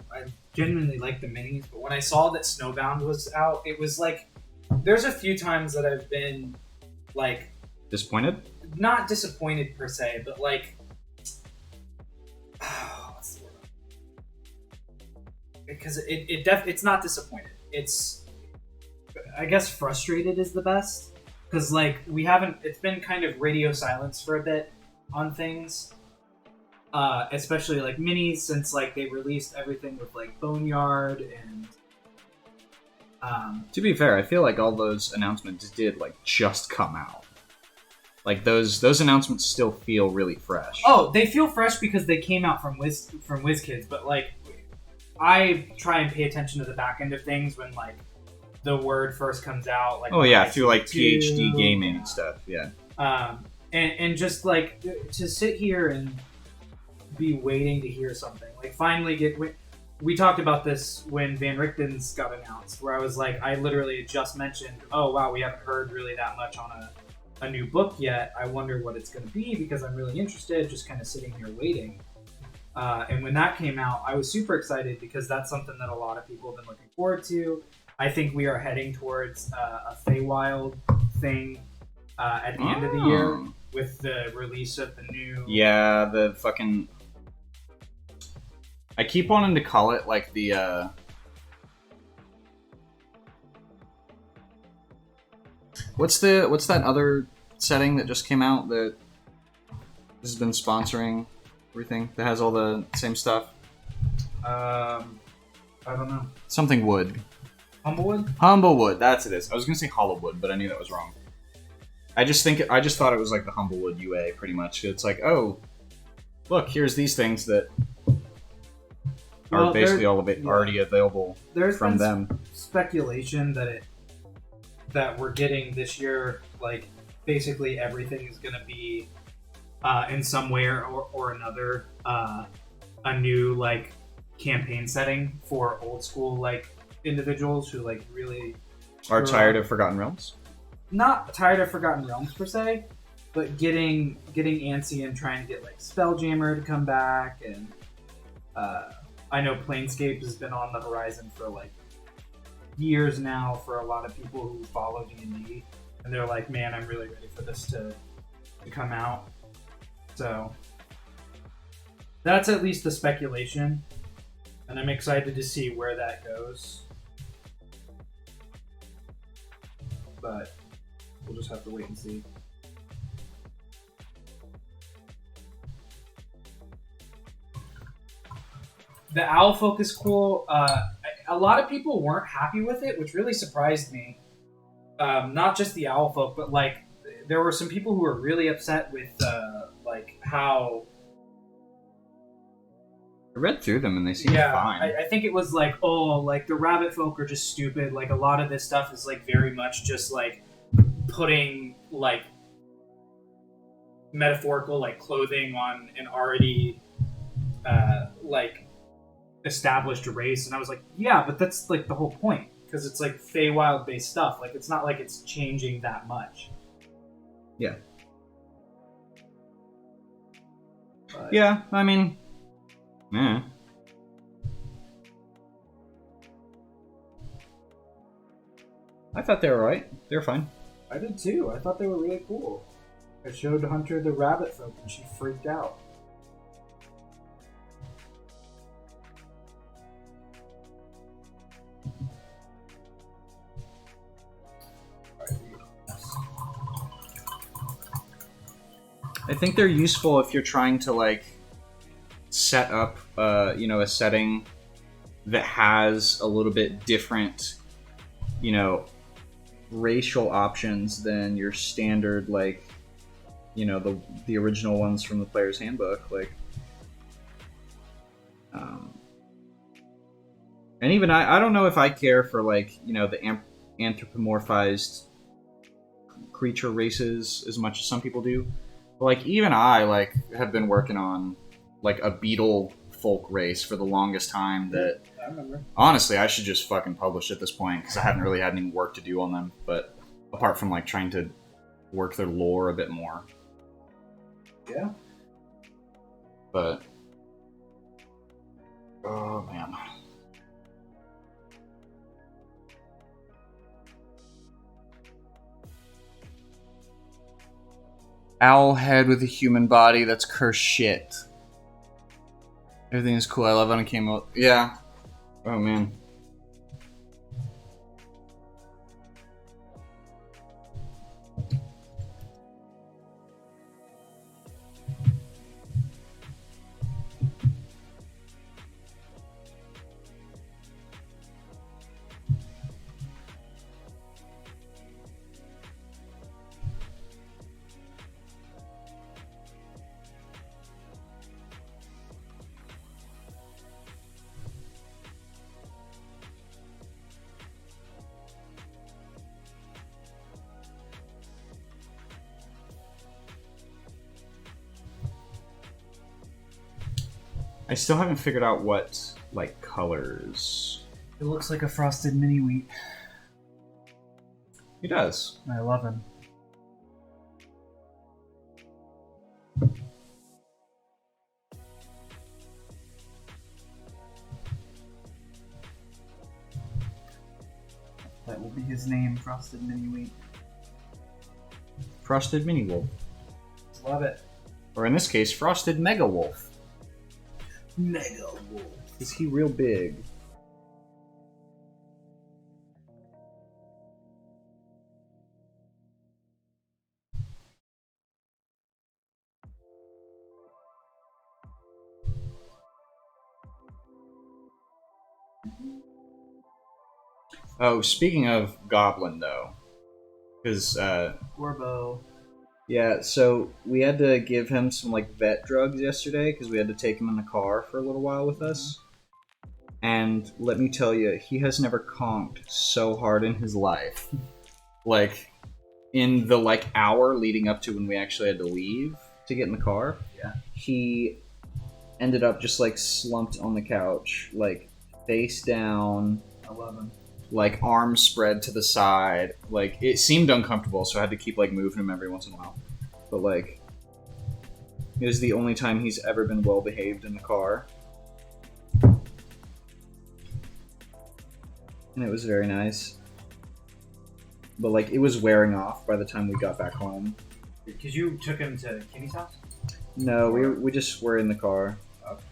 genuinely like the minis, but when I saw that Snowbound was out, it was like, there's a few times that I've been, like... Disappointed? Not disappointed, per se, but, like... what's the word? Because it's not disappointed. It's... I guess frustrated is the best. Because, like, it's been kind of radio silence for a bit on things. Especially, like, minis, since, like, they released everything with, like, Boneyard and... To be fair, I feel like all those announcements did, like, just come out. Like, those announcements still feel really fresh. Oh, they feel fresh because they came out from WizKids, but, like, I try and pay attention to the back end of things when, like, the word first comes out. Like, oh, yeah, through, like, PhD gaming and stuff, yeah. And just, like, to sit here and be waiting to hear something. Like, finally we talked about this when Van Richten's got announced, where I was like, I literally just mentioned, oh, wow, we haven't heard really that much on a new book yet. I wonder what it's going to be, because I'm really interested, just kind of sitting here waiting. And when that came out, I was super excited, because that's something that a lot of people have been looking forward to. I think we are heading towards a Feywild thing at the end of the year, with the release of the new... Yeah, the fucking... I keep wanting to call it, like, the, What's that other setting that just came out that has been sponsoring everything, that has all the same stuff? I don't know. Something Wood. Humblewood? Humblewood, that's it is. I was gonna say Hollowwood, but I knew that was wrong. I just thought it was like the Humblewood UA, pretty much. It's like, oh, look, here's these things that are basically all of it already available from them. Speculation that we're getting this year, like, basically everything is going to be in some way or another a new, like, campaign setting for old school, like, individuals who, like, really are tired of Forgotten Realms. Not tired of Forgotten Realms per se, but getting antsy and trying to get, like, Spelljammer to come back, and I know Planescape has been on the horizon for like years now for a lot of people who follow D&D, and they're like, man, I'm really ready for this to come out. So that's at least the speculation, and I'm excited to see where that goes. But we'll just have to wait and see. The owl folk is cool. A lot of people weren't happy with it, which really surprised me. Not just the owl folk, but like there were some people who were really upset with like how. I read through them and they seemed fine. I think it was like, oh, like the rabbit folk are just stupid. Like a lot of this stuff is like very much just like putting like metaphorical like clothing on an already like established race. And I was like, yeah, but that's like the whole point, because it's like Feywild based stuff. Like it's not like it's changing that much. Yeah. But, yeah, I mean, yeah. I thought they were alright. They were fine. I did too. I thought they were really cool. I showed Hunter the rabbit folk and she freaked out. I think they're useful if you're trying to like set up a setting that has a little bit different racial options than your standard like the original ones from the player's handbook, like and even I don't know if I care for like the anthropomorphized creature races as much as some people do. Like even I like have been working on like a beetle folk race for the longest time that I remember. Honestly I should just fucking publish at this point, because I haven't really had any work to do on them, but apart from like trying to work their lore a bit more. Yeah. But oh man. Owl head with a human body, that's cursed shit. Everything is cool. I love when it came out. Yeah. Oh man. I still haven't figured out what, like, colors. It looks like a frosted mini wheat. He does. I love him. That will be his name, Frosted Mini Wheat. Frosted Mini Wolf. Love it. Or in this case, Frosted Mega Wolf. Mega Wolf. Is he real big? Oh, speaking of Goblin, though, because Gorbo. yeah, so we had to give him some like vet drugs yesterday because we had to take him in the car for a little while with us. And let me tell you, he has never conked so hard in his life. Like in the like hour leading up to when we actually had to leave to get in the car, Yeah. he ended up just like slumped on the couch, like face down. I love him. Like arms spread to the side. Like it seemed uncomfortable, so I had to keep like moving him every once in a while. But like it was the only time he's ever been well behaved in the car. and it was very nice. But like it was wearing off by the time we got back home. Because you took him to Kenny's house? No, we just were in the car.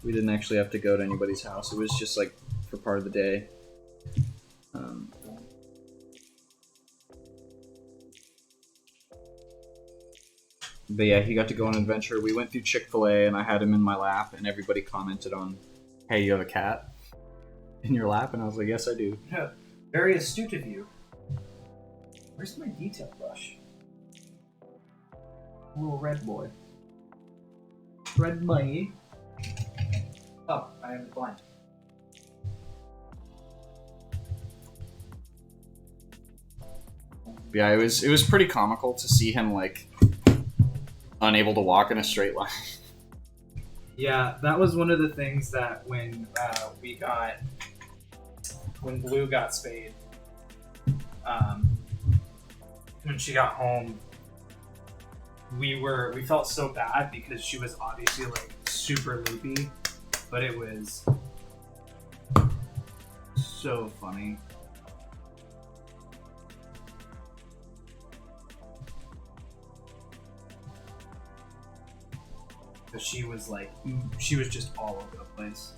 We didn't actually have to go to anybody's house. It was just like for part of the day. But yeah, he got to go on an adventure. We went through Chick-fil-A and I had him in my lap and everybody commented on, hey, you have a cat in your lap? And I was like, yes, I do. Very astute of you. Where's my detail brush? Little red boy. Red boy. Oh, I am blind. Yeah, it was pretty comical to see him like unable to walk in a straight line. Yeah, that was one of the things that when Blue got spayed, when she got home, we felt so bad because she was obviously like super loopy, but it was so funny. Because she was just all over the place.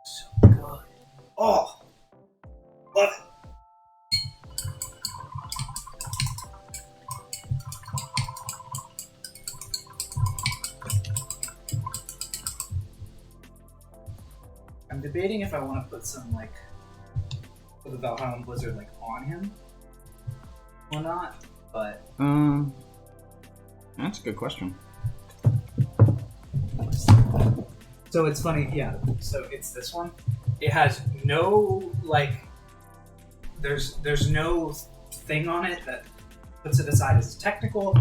So good. Oh, love it. I'm debating if I want to put some like of the Valhalla Blizzard like on him or not, but That's a good question. so it's funny, yeah. So it's this one. It has no like. There's no thing on it that puts it aside as technical.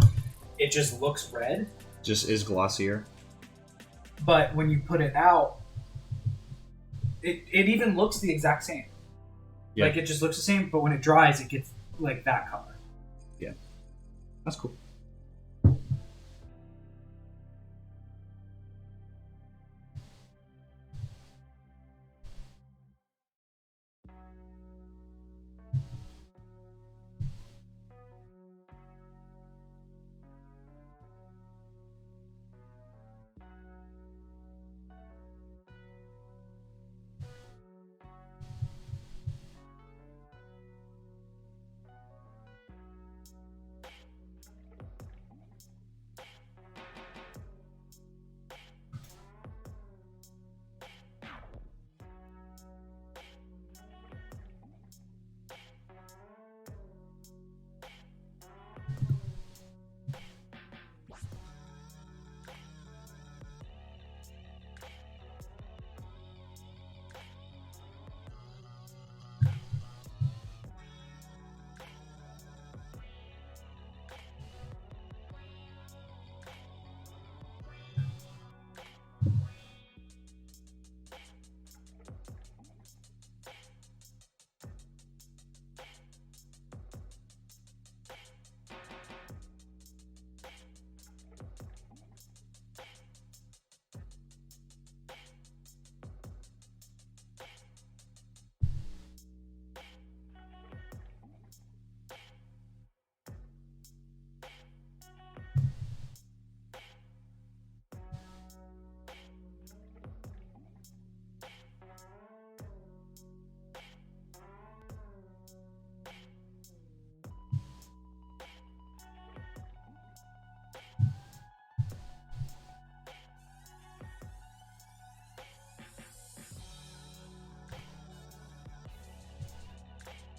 It just looks red. Just is glossier. But when you put it out, it even looks the exact same. Yeah. Like it just looks the same, but when it dries, it gets like that color. Yeah, that's cool.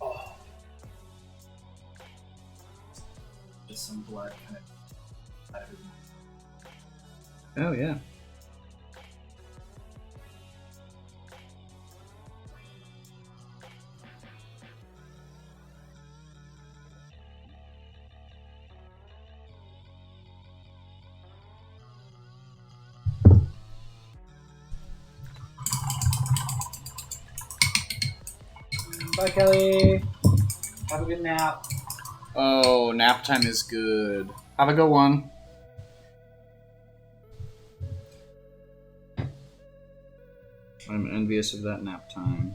Oh, just some blood kind of out of his mouth. Oh yeah. Bye, Kelly. Have a good nap. Oh, nap time is good. Have a good one. I'm envious of that nap time.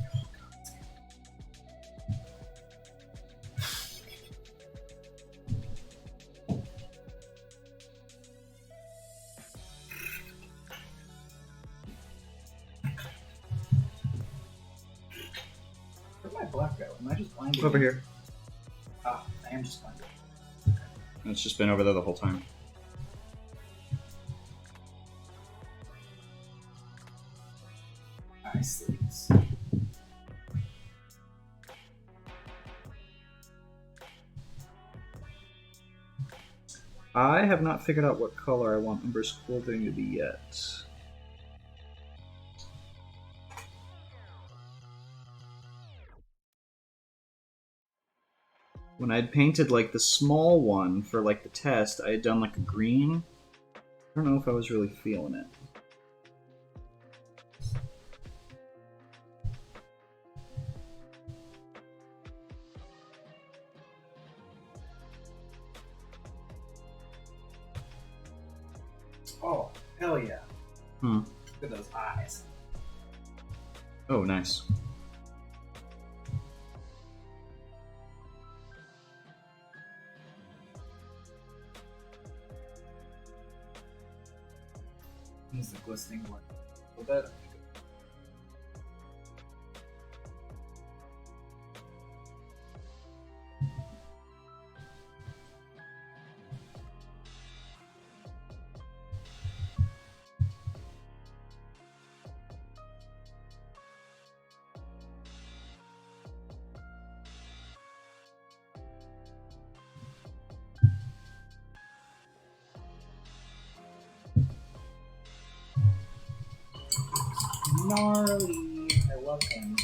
Where'd my black go? Am I just blinded? Over here. Ah, I am just blinded. It's just been over there the whole time. Nice sleeves. I have not figured out what color I want Umber's clothing to be yet. When I'd painted like the small one for like the test, I had done like a green. I don't know if I was really feeling it. Oh, hell yeah. Hmm. Look at those eyes. Oh, nice. He's the glistening one. A little bit. Gnarly. I love him.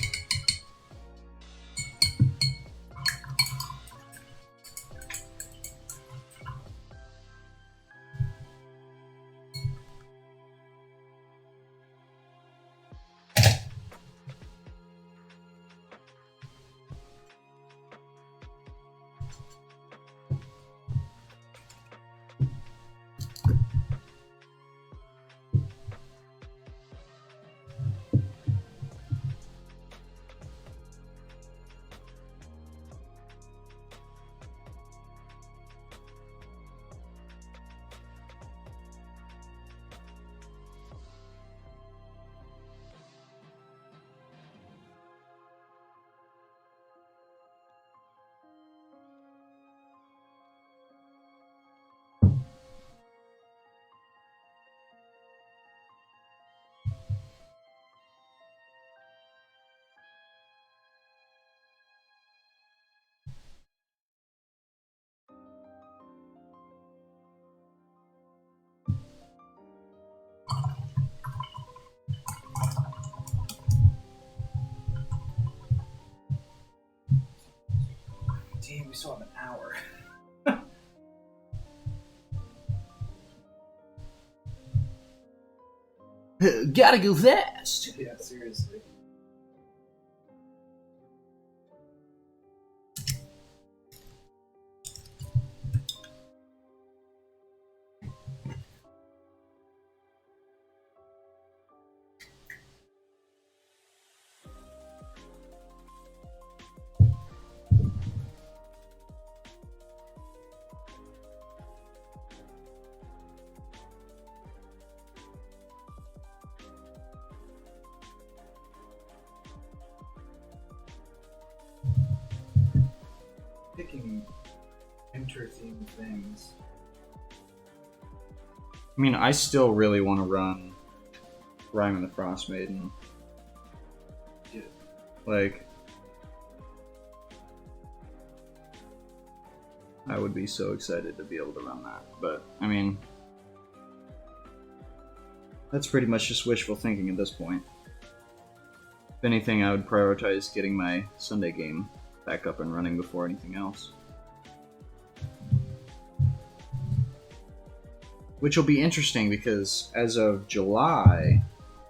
Damn, we still have an hour. Gotta go fast! Yeah, seriously. Picking winter-themed things. I mean, I still really want to run Rime and the Frost Maiden. Yeah. Like, I would be so excited to be able to run that. But, I mean, that's pretty much just wishful thinking at this point. If anything, I would prioritize getting my Sunday game back up and running before anything else. Which will be interesting because as of July,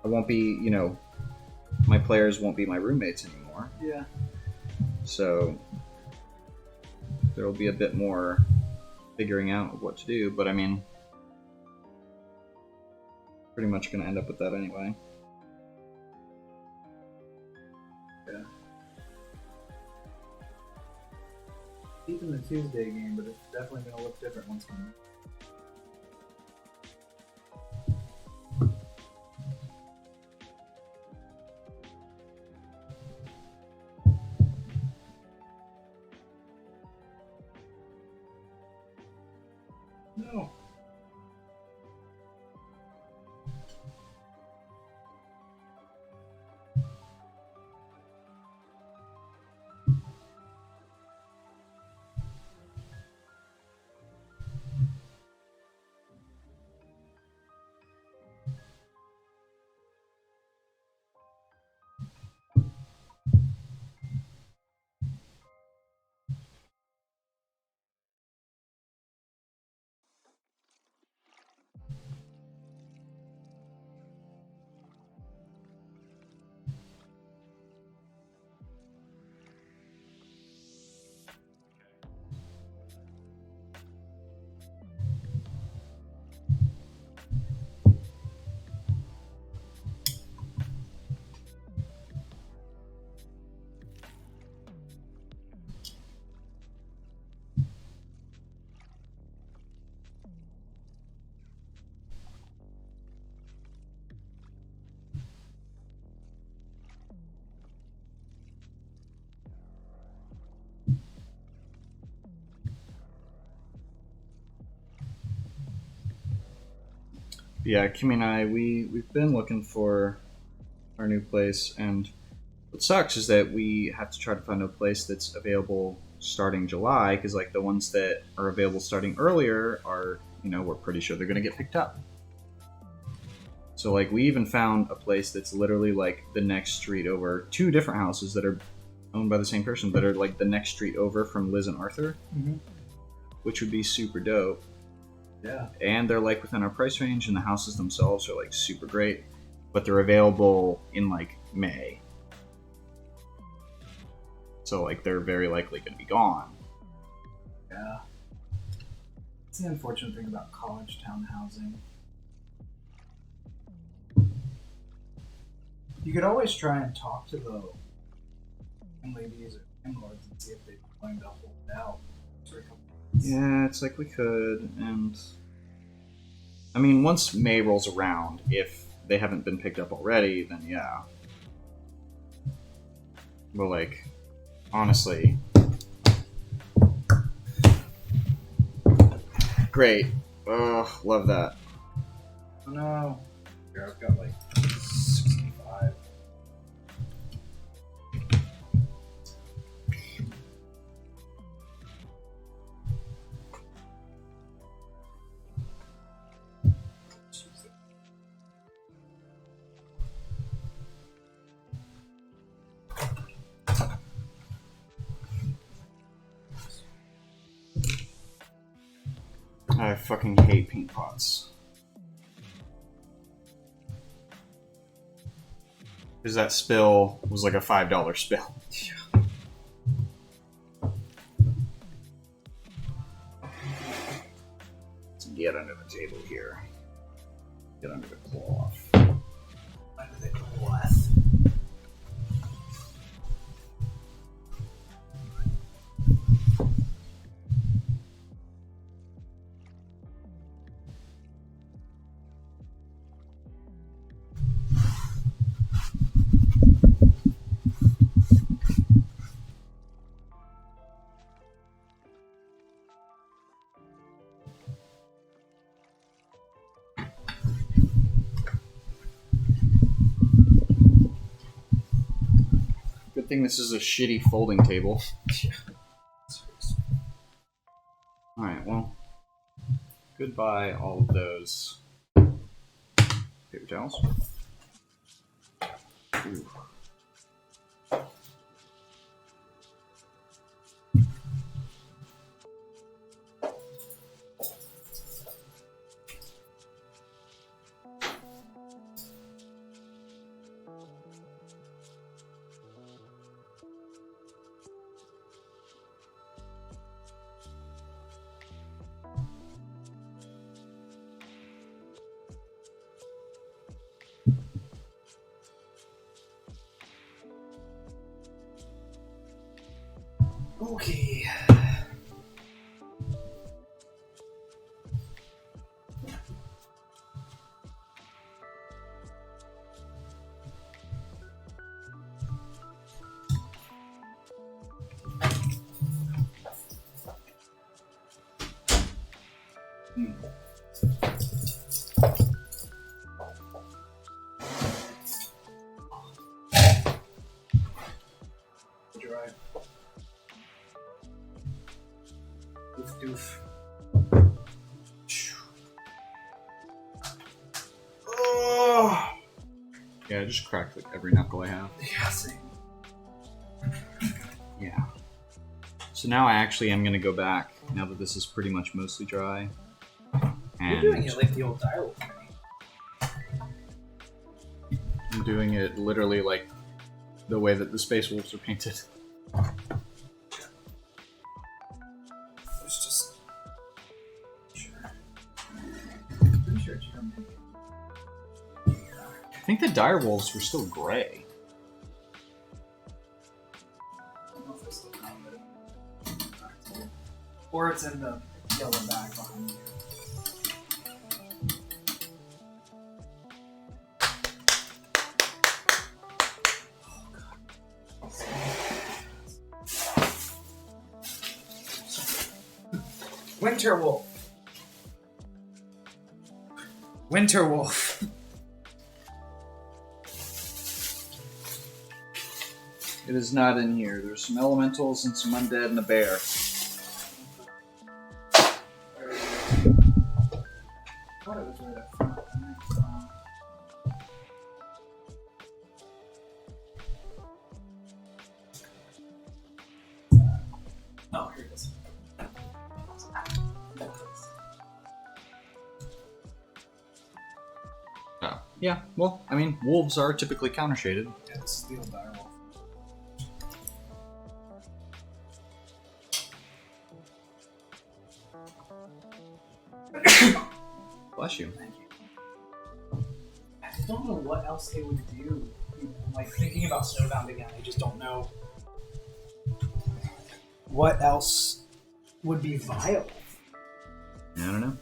I won't be, my players won't be my roommates anymore. Yeah. So there will be a bit more figuring out what to do, but I mean, pretty much going to end up with that anyway. Yeah. Keeping the Tuesday game, but it's definitely going to look different once we No. Yeah, Kimmy and I, we've been looking for our new place, and what sucks is that we have to try to find a place that's available starting July, because like the ones that are available starting earlier are, we're pretty sure they're going to get picked up. So like we even found a place that's literally like the next street over, two different houses that are owned by the same person that are like the next street over from Liz and Arthur, which would be super dope. Yeah. And they're like within our price range, and the houses themselves are like super great, but they're available in like May. So like they're very likely going to be gone. Yeah. It's the unfortunate thing about college town housing. You could always try and talk to the ladies or landlords and see if they're willing to hold it out for a couple months. Yeah, it's like we could, and I mean, once May rolls around, if they haven't been picked up already, then yeah. But like, honestly, great. Oh, love that. Oh no. Here, I've got like 65. I fucking hate paint pots. Because that spill was like a $5 spill. Let's get under the table here. Get under the cloth. Under the cloth. Good thing this is a shitty folding table. Alright, well, goodbye all of those paper towels. Ooh. Okay. Dry. Doof doof. Oh. Yeah, I just cracked like every knuckle I have. Yeah, same. Yeah. So now I actually am gonna go back now that this is pretty much mostly dry. You're doing it like the old direwolf. I'm doing it literally like the way that the Space Wolves are painted. It's just. Sure. Pretty sure it's your make. I think the dire wolves were still gray. I don't know if I still have it. Or it's in the yellow bag behind you. Winter Wolf. Winter Wolf. It is not in here. There's some elementals and some undead and a bear. I thought it was right up front. Oh, here it is. Oh. Yeah, well, I mean, wolves are typically counter-shaded. Yeah, this is the old direwolf. Bless you. Thank you. I don't know what else they would do. Like, thinking about Snowbound again, I just don't know what else would be viable. I don't know.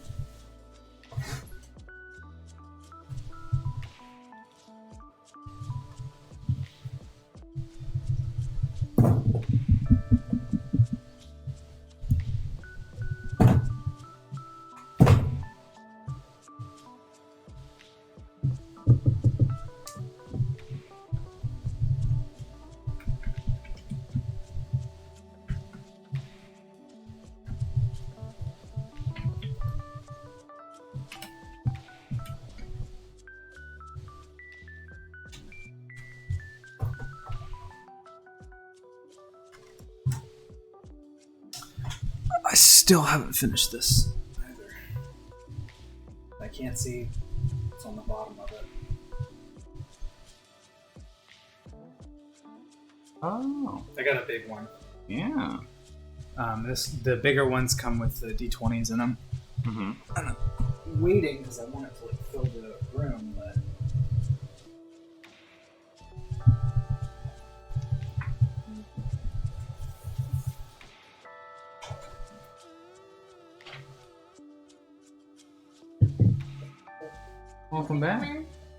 I still haven't finished this either. I can't see what's on the bottom of it. Oh. I got a big one. Yeah. The bigger ones come with the D20s in them. Mm-hmm. I'm waiting because I want it to like fill the room, but Welcome back.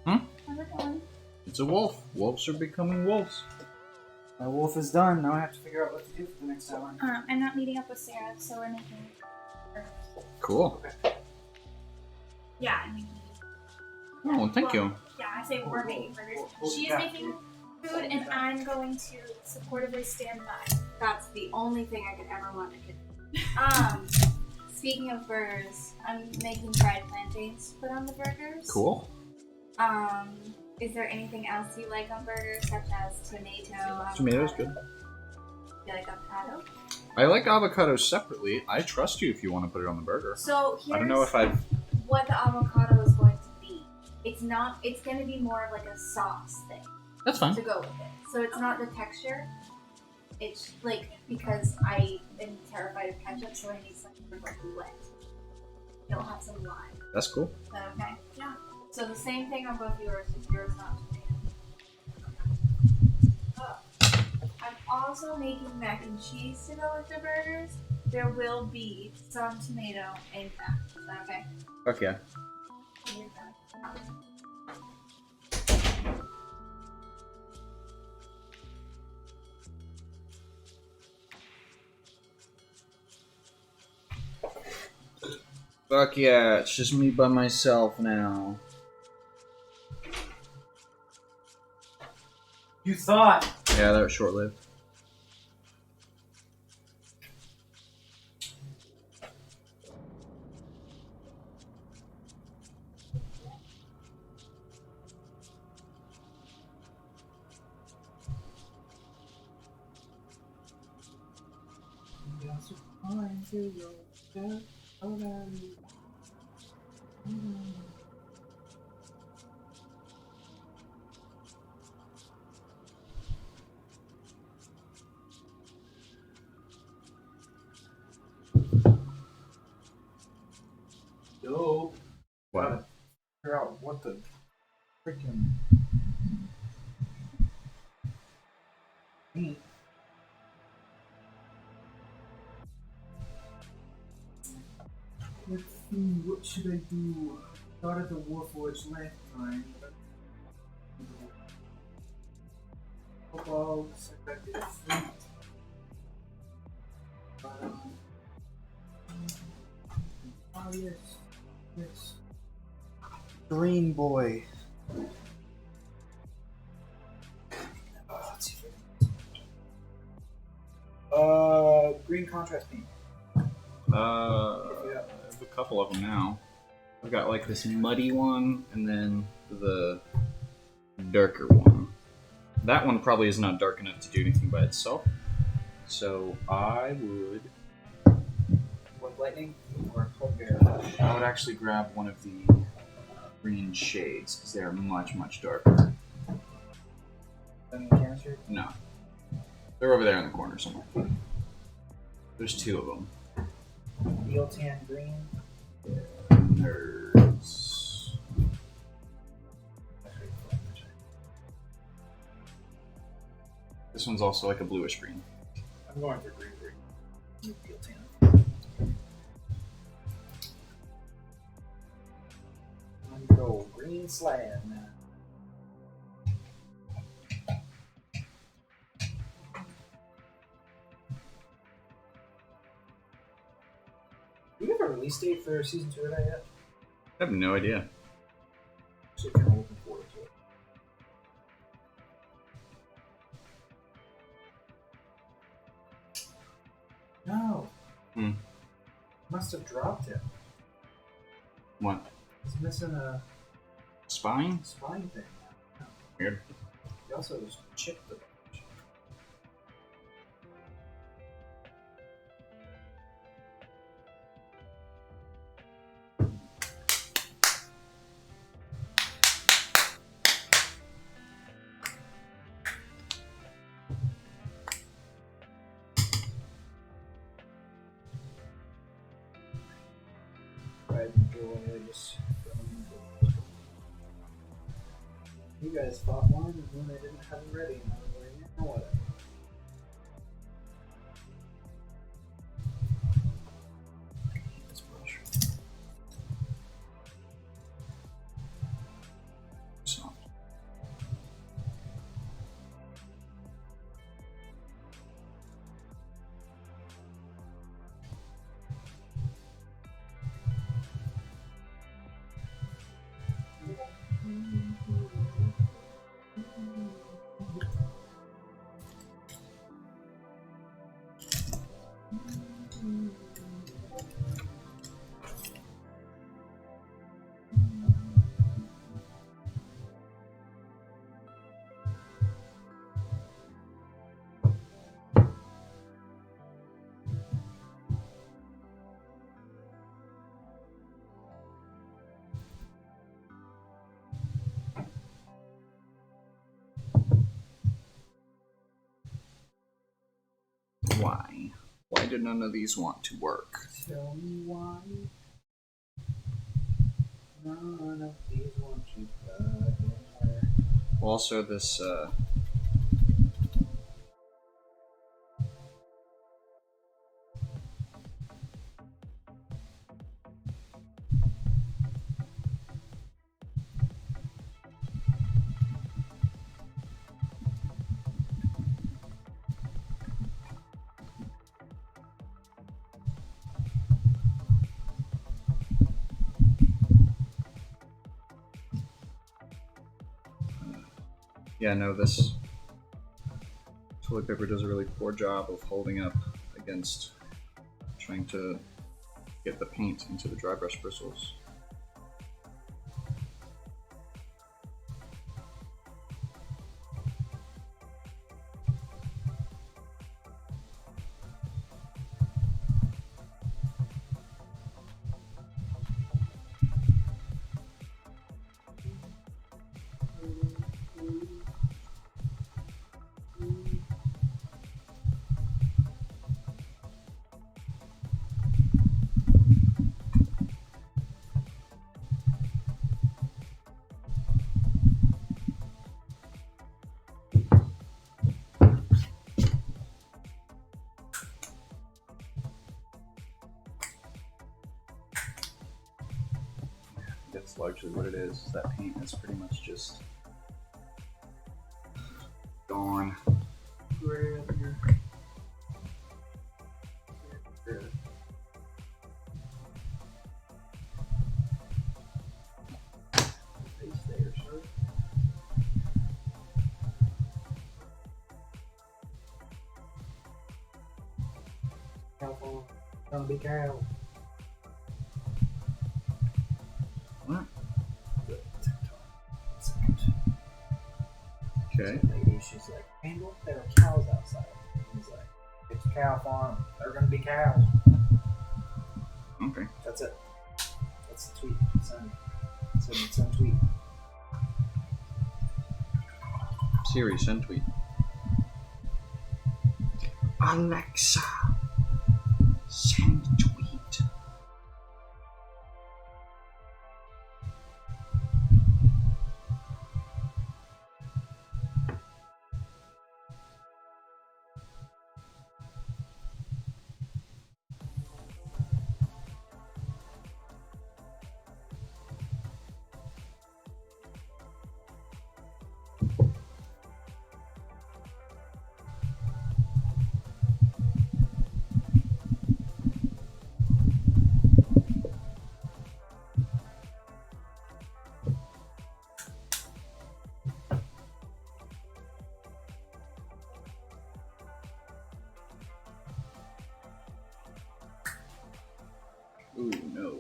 How's it going? It's a wolf. Wolves are becoming wolves. my wolf is done. Now I have to figure out what to do for the next hour. I'm not meeting up with Sarah, so we're making. Cool. Yeah, I mean. Oh, well, thank you. Yeah, I say we're making burgers. She is Yeah. making food, and I'm going to supportively stand by. That's the only thing I could ever want to do. Speaking of burgers, I'm making fried plantains to put on the burgers. Cool. Is there anything else you like on burgers, such as tomato? Avocado? Tomatoes good. You like avocado? I like avocados separately. I trust you if you want to put it on the burger. So here's I don't know if I've... what the avocado is going to be. It's not. It's going to be more of like a sauce thing That's fine. to go with it. So it's not the texture. It's like because I am terrified of ketchup, so I need something like wet. It'll have some lime. That's cool. Is that okay? Yeah. So the same thing on both yours, if yours not tomato. I'm also making mac and cheese to go with the burgers. There will be some tomato in that. Is that okay? Fuck yeah. You're done. Fuck yeah, it's just me by myself now. You thought. Yeah, that was short-lived. Yo. What? Gotta figure out what the freaking. Let's see, what should I do? Started the Warforged last time. Football, suspected fleet. Oh yes, yes. Green boy. Let's see if green contrast paint. I have a couple of them now. I've got like this muddy one and then the darker one. That one probably is not dark enough to do anything by itself. So I would What, lightning or cold bear? I would actually grab one of the green shades because they are much, much darker. Then the canister? No. They're over there in the corner somewhere. There's two of them. Eel tan green. Nerds. This one's also like a bluish green. I'm going for green green. Eel tan. I'm go green slab now. Do we have a release date for season 2 of that yet? I have no idea. So kind of looking forward to it. No. Must have dropped him. What? He's missing a Spine? spine thing. No. Weird. He also was chipped a bunch. You guys fought one, and then I didn't have it ready, and I was like, yeah, whatever. This brush. Soft. Why? Why did none of these want to work? Tell me why. None of these want you back. Well, also this Yeah, no, this toilet paper does a really poor job of holding up against trying to get the paint into the dry brush bristles. That's largely what it is. That paint is pretty much just gone. Gonna be careful. What? Okay. Lady, she's like, Randall, there are cows outside. He's like, it's a cow farm. There are gonna be cows. Okay. That's it. That's the tweet. Send tweet. Siri, send tweet. Alexa, send tweet. Ooh, no.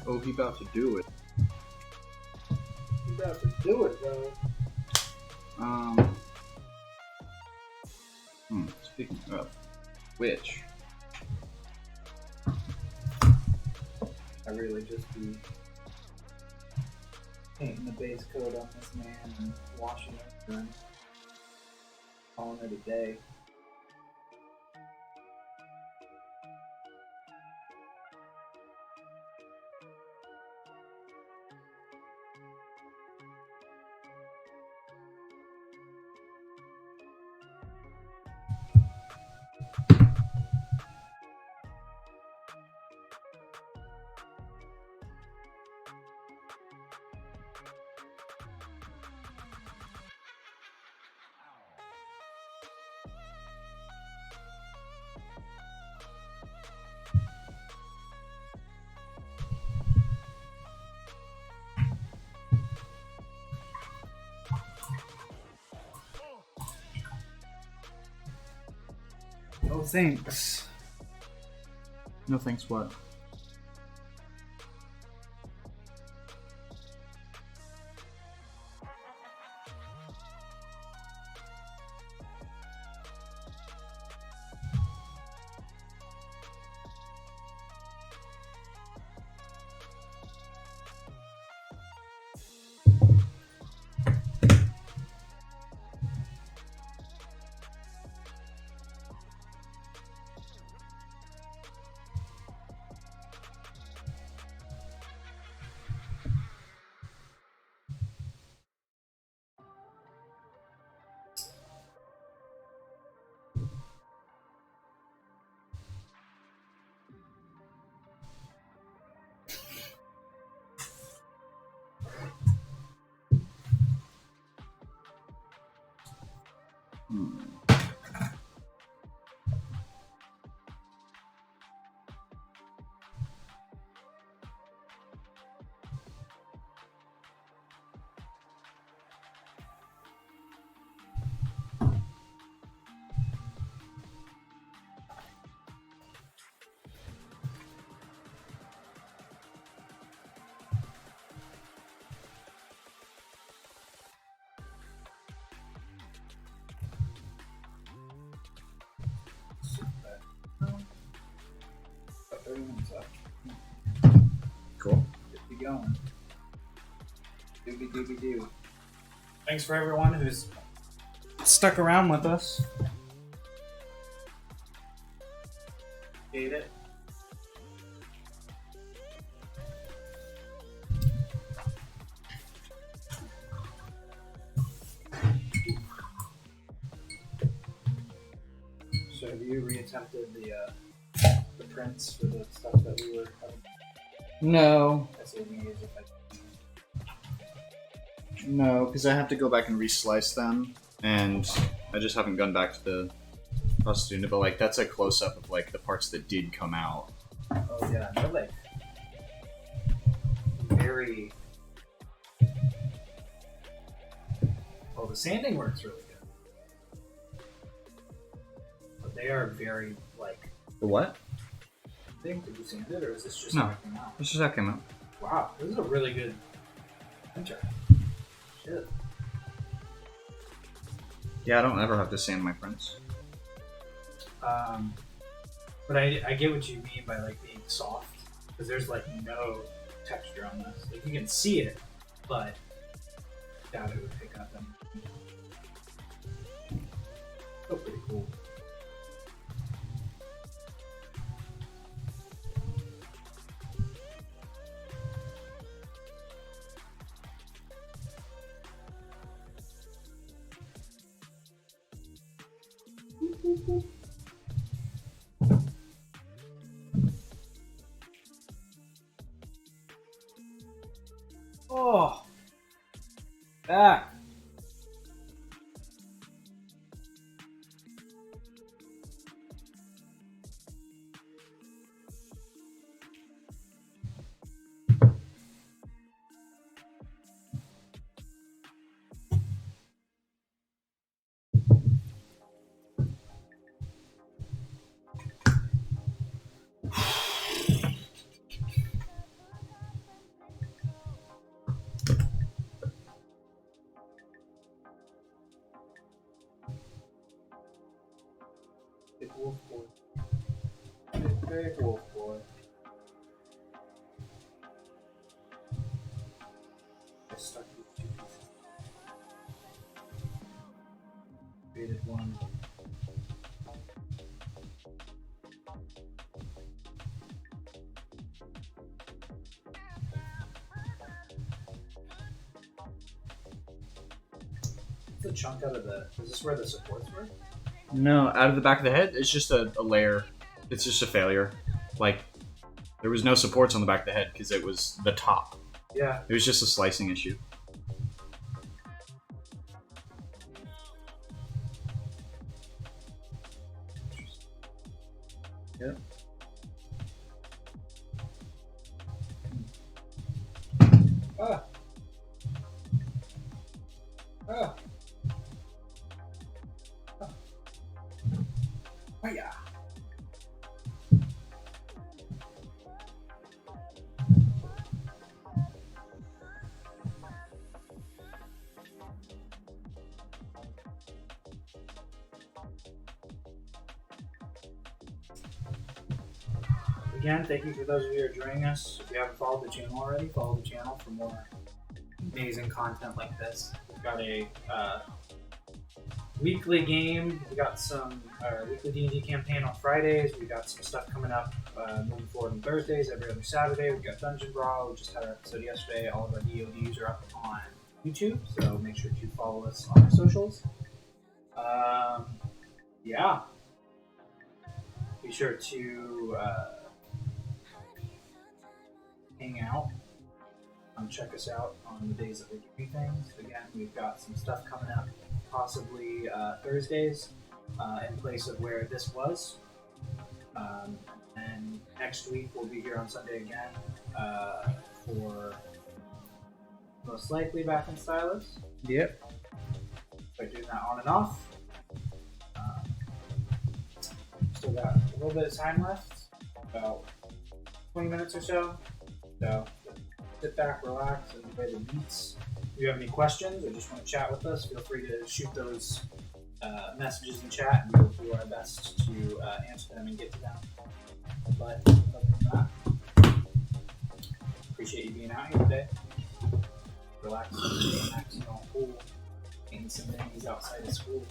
Oh, he about to do it. You about to do it, bro. Speaking of which, I really just be painting the base coat on this man and washing it and calling it a day. No thanks. No thanks, what? About 30 minutes up. Cool. Get you going. Dooby. Thanks for everyone who's stuck around with us. Appreciate it. So have you reattempted the prints for the stuff that we were having? No. SAVs if I No, because I have to go back and reslice them, and I just haven't gone back to the process doing it, but like that's a close up of like the parts that did come out. Oh yeah, they're like very. Well, the sanding works really good, but they are very like. The what? Did you sand it, or is this just No. how it came out? This is how it came out. Wow, this is a really good printer. Shit. Yeah, I don't ever have to sand my prints. But I get what you mean by like being soft, because there's like no texture on this. Like you can see it, but I doubt it would pick up anything. Still pretty cool. Oh, back. Big wolf boy. Big wolf boy. I stuck with 2 pieces. Created one. The chunk out of the. Is this where the supports were? No, out of the back of the head, it's just a layer. It's just a failure. Like, there was no supports on the back of the head because it was the top. Yeah. It was just a slicing issue. Yep. Ah. Ah. Oh yeah. again, thank you for those of you who are joining us. If you haven't followed the channel already, follow the channel for more amazing content like this. We've got a weekly game. We got some weekly D&D campaign on Fridays. We got some stuff coming up moving forward on Thursdays. Every other Saturday, we've got Dungeon Brawl. We just had our episode yesterday. All of our DODs are up on YouTube, so make sure to follow us on our socials. Yeah. Be sure to hang out and check us out on the days that we're doing things. Again, we've got some stuff coming up, possibly Thursdays, in place of where this was. And next week we'll be here on Sunday again for most likely back in Stylus. Yep. By doing that on and off. Still got a little bit of time left, about 20 minutes or so. So sit back, relax, and enjoy the beats. If you have any questions or just want to chat with us, feel free to shoot those messages in chat, and we'll do our best to answer them and get to them. But other than that, appreciate you being out here today. Relaxing on the pool, eating some minis outside of school.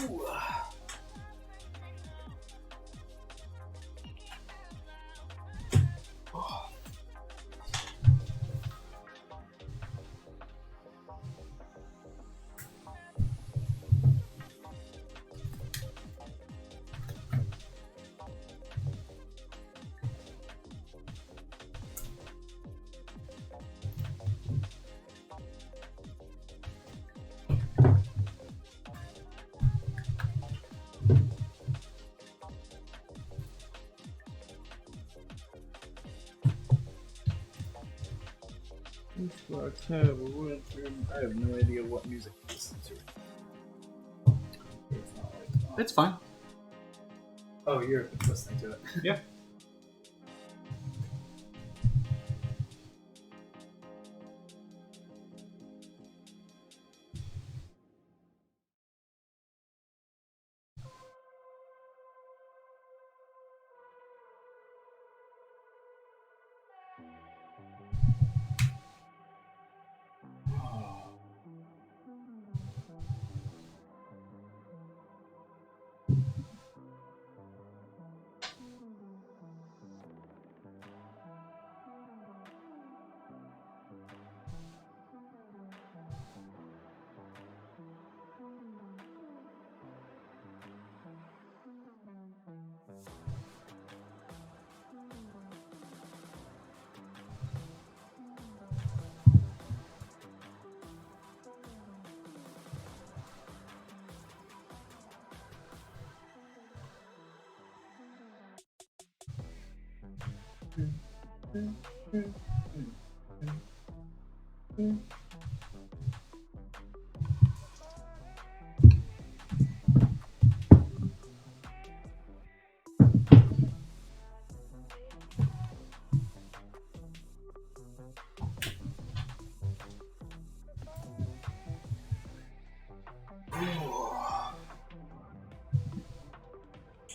Ooh. I have no idea what music to listen to. It's fine. Oh, you're listening to it. Yeah.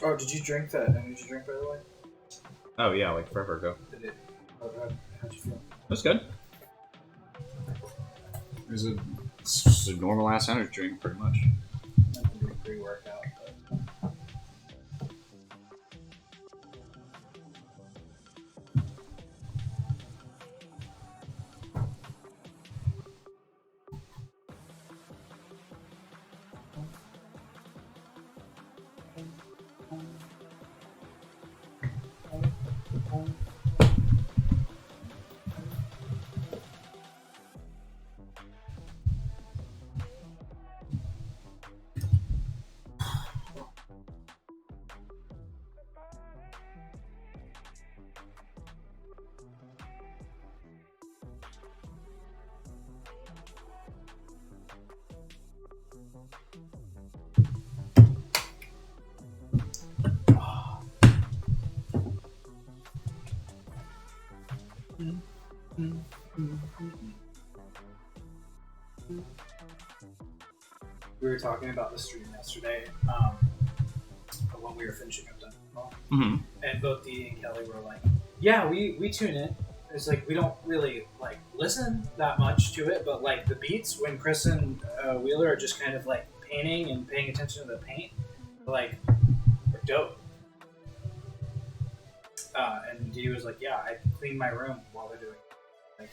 Oh, did you drink that? And did you drink, by the way? Oh yeah, like forever ago. Did it? How'd you feel? It was good. It's just a normal ass energy drink, pretty much. I can do a pre-workout. But... were talking about the stream yesterday, when we were finishing up Dungeon, Mm-hmm. and both Dee and Kelly were like, "Yeah, we tune in. It's like we don't really like listen that much to it, but like the beats when Chris and Wheeler are just kind of like painting and paying attention to the paint, like are dope." And Dee was like, "Yeah, I clean my room while they're doing it."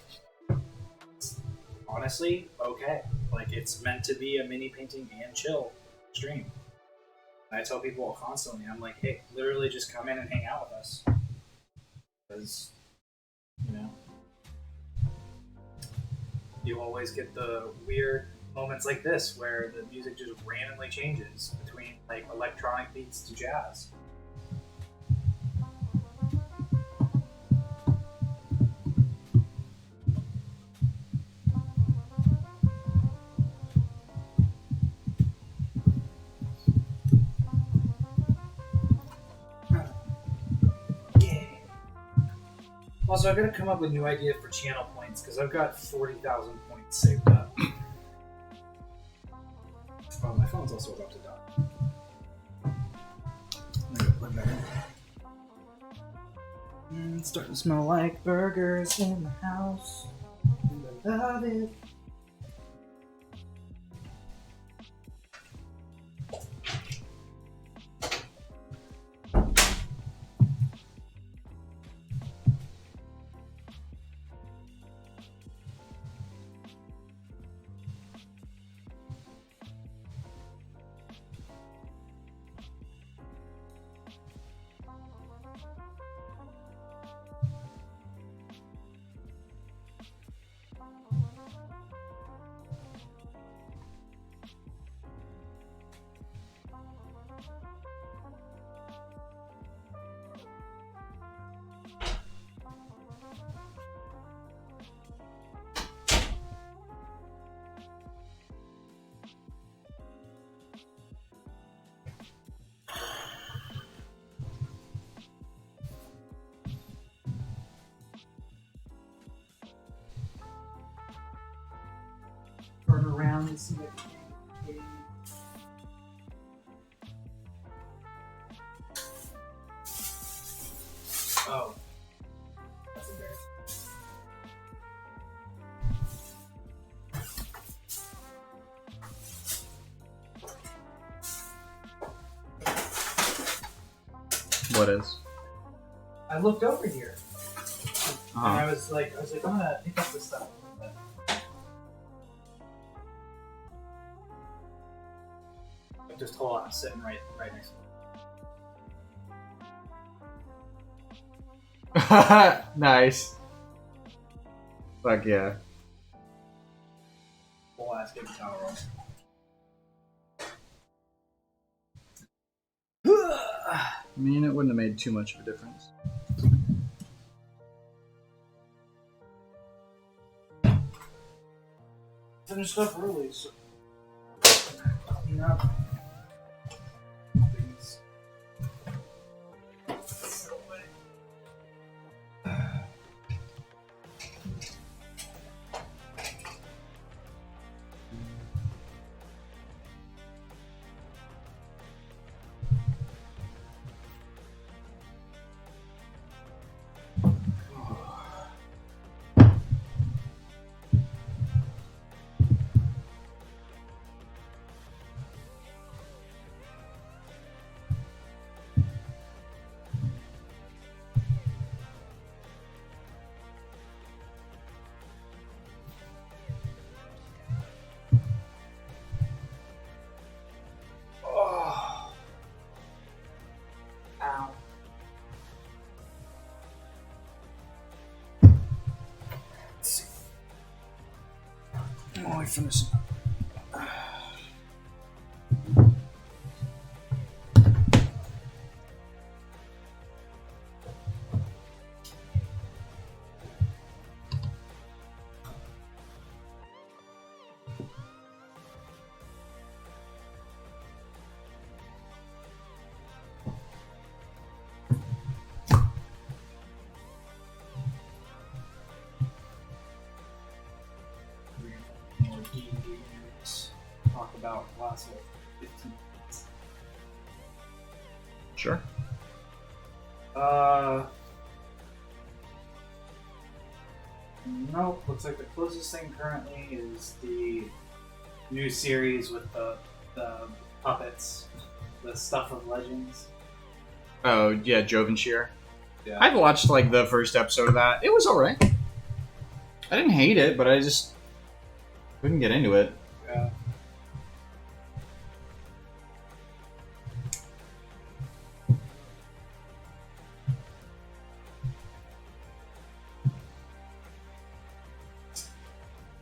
Like, honestly, okay. Like it's meant to be a mini painting and chill stream. And I tell people constantly, I'm like, hey, literally just come in and hang out with us. Because, you know, you always get the weird moments like this where the music just randomly changes between like electronic beats to jazz. Also, I've got to come up with a new idea for channel points because I've got 40,000 points saved up. Oh, my phone's also about to die. I'm gonna plug that in. It's starting to smell like burgers in the house. And I love it. Turn around and see what you can. Oh. That's embarrassing. What is? I looked over here and Uh-huh. I was like, I'm gonna pick up this stuff. But just hold on, sitting right next to me. Nice. Fuck yeah. Whole ass big tower roll. I mean, it wouldn't have made too much of a difference. Finished up early, so clean up things. So away. Oh. Ow. Let's see. Oh, I finished. More D&D. so 15 minutes. Sure. Nope. Looks like the closest thing currently is the new series with the puppets, the Stuff of Legends. Oh yeah, Jovenshire. Yeah. I've watched like the first episode of that. It was alright. I didn't hate it, but I just couldn't get into it. Yeah.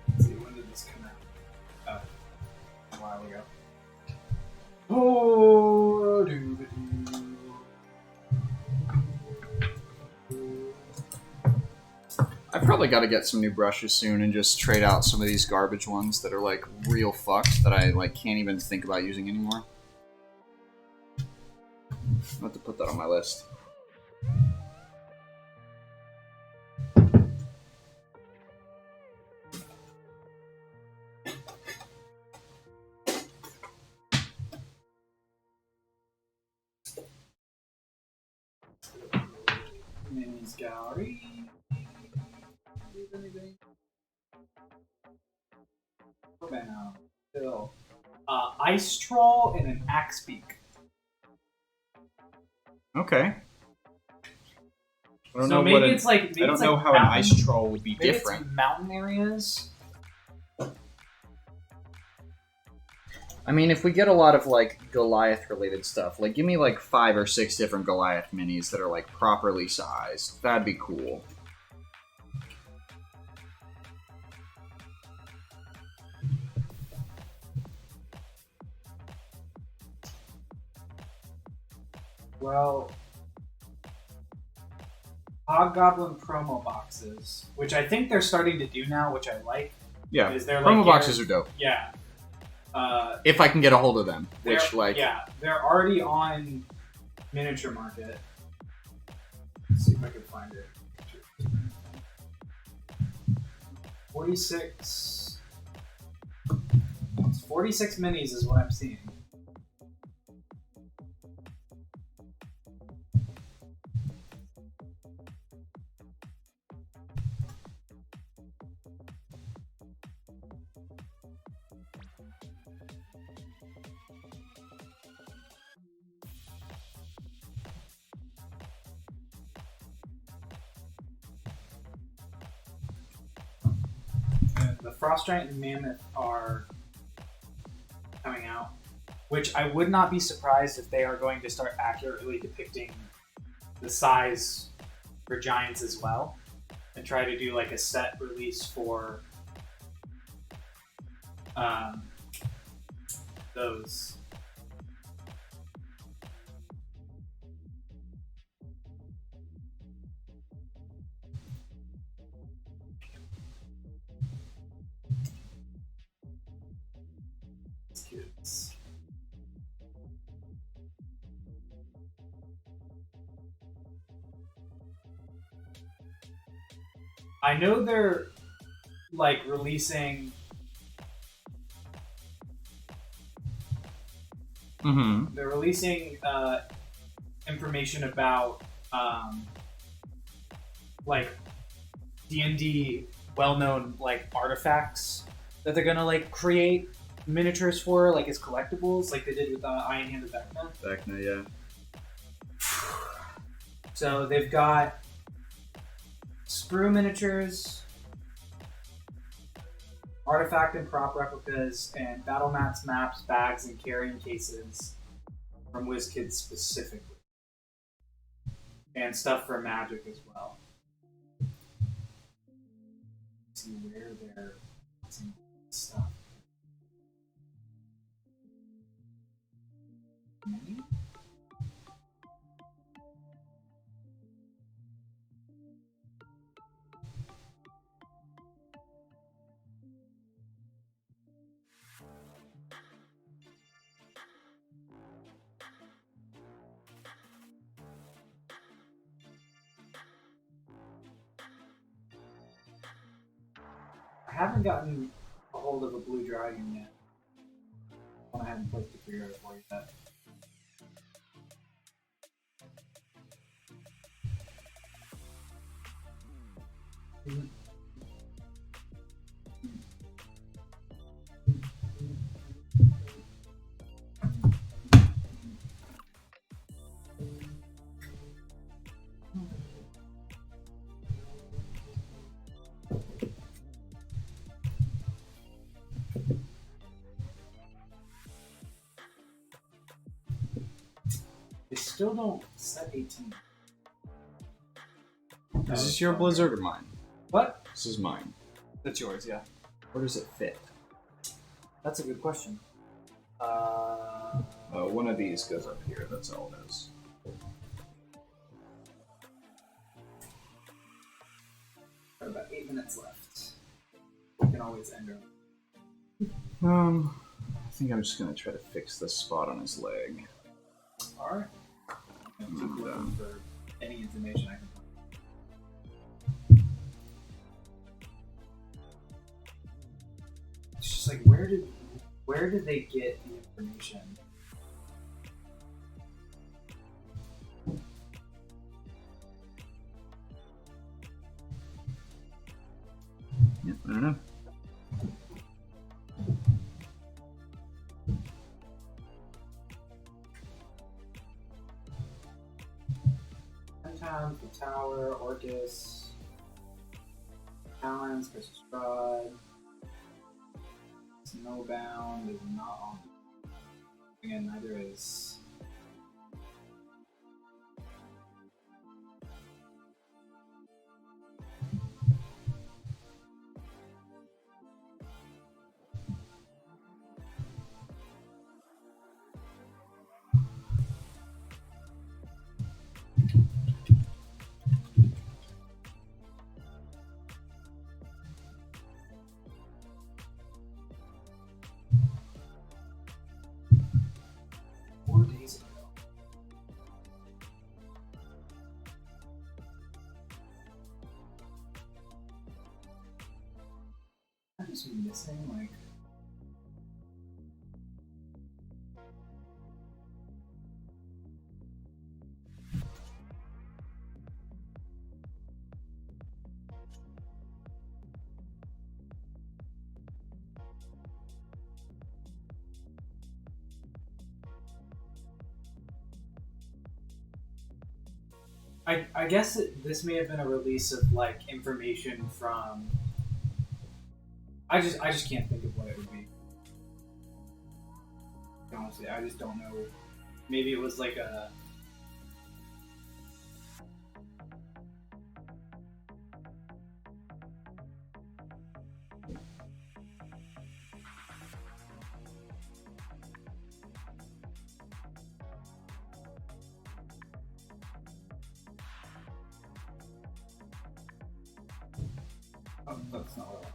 Let's see, when did this come out? A while ago. Oh, I've probably got to get some new brushes soon and just trade out some of these garbage ones that are like real fucked that I like can't even think about using anymore. I'll have to put that on my list. Minis gallery. Anything? Now, Phil. Ice troll and an axe beak. Okay. I don't So know maybe what it's like maybe I don't it's know like how an mountain- ice troll would be maybe different. It's mountain areas. I mean, if we get a lot of like Goliath-related stuff, like give me like 5 or 6 different Goliath minis that are like properly sized. That'd be cool. Well, Hobgoblin promo boxes, which I think they're starting to do now, which I like. Yeah, Is there, promo like, boxes are dope. Yeah. If I can get a hold of them, which They're- like yeah, they're already on Miniature Market. Let's see if I can find it. 46. It's 46 minis is what I'm seeing. And the Frost Giant and Mammoth are coming out, which I would not be surprised if they are going to start accurately depicting the size for giants as well, and try to do like a set release for those. Kids. I know they're like releasing. mm-hmm. They're releasing information about like D&D well-known like artifacts that they're gonna like create miniatures for, like as collectibles, like they did with Iron Hand of Vecna. Vecna, yeah. So they've got sprue miniatures, artifact and prop replicas, and battle mats, maps, bags, and carrying cases from WizKids specifically. And stuff for Magic as well. Let's see where they're using stuff. Many? I haven't gotten a hold of a blue dragon yet. I want to have hadn't placed a pre-order for yet. They still don't set 18. Is this your Blizzard or mine? What? This is mine. That's yours, yeah. Where does it fit? That's a good question. One of these goes up here, that's all it is. Got about 8 minutes left. We can always end early. I think I'm just gonna try to fix this spot on his leg. Alright. I'm keep looking for any information I can find. It's just like, where did they get the information? Yep, I don't know. Town, the Tower, Orcus, Talons, Christmas Rod, Snowbound is not on. Again, neither is. I'm just missing, like... I guess this may have been a release of, like, information from... I just can't think of what it would be. Honestly, I just don't know. Maybe it was like a... Oh, that's not what I want.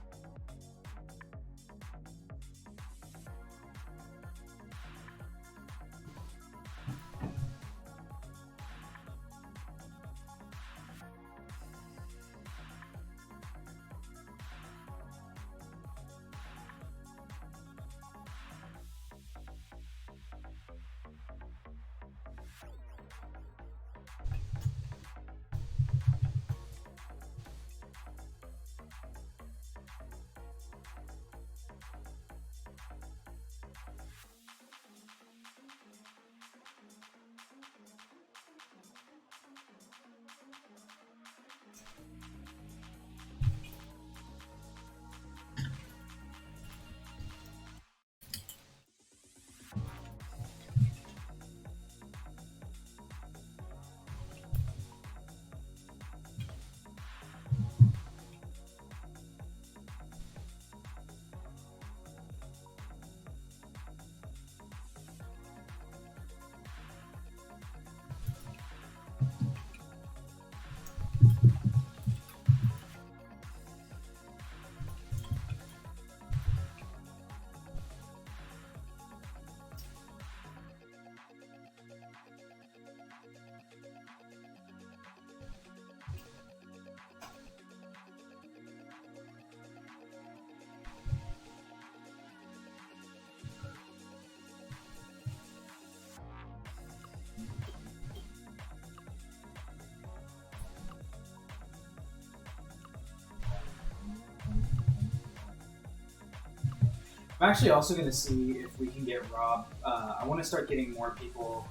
I'm actually also going to see if we can get Rob. I want to start getting more people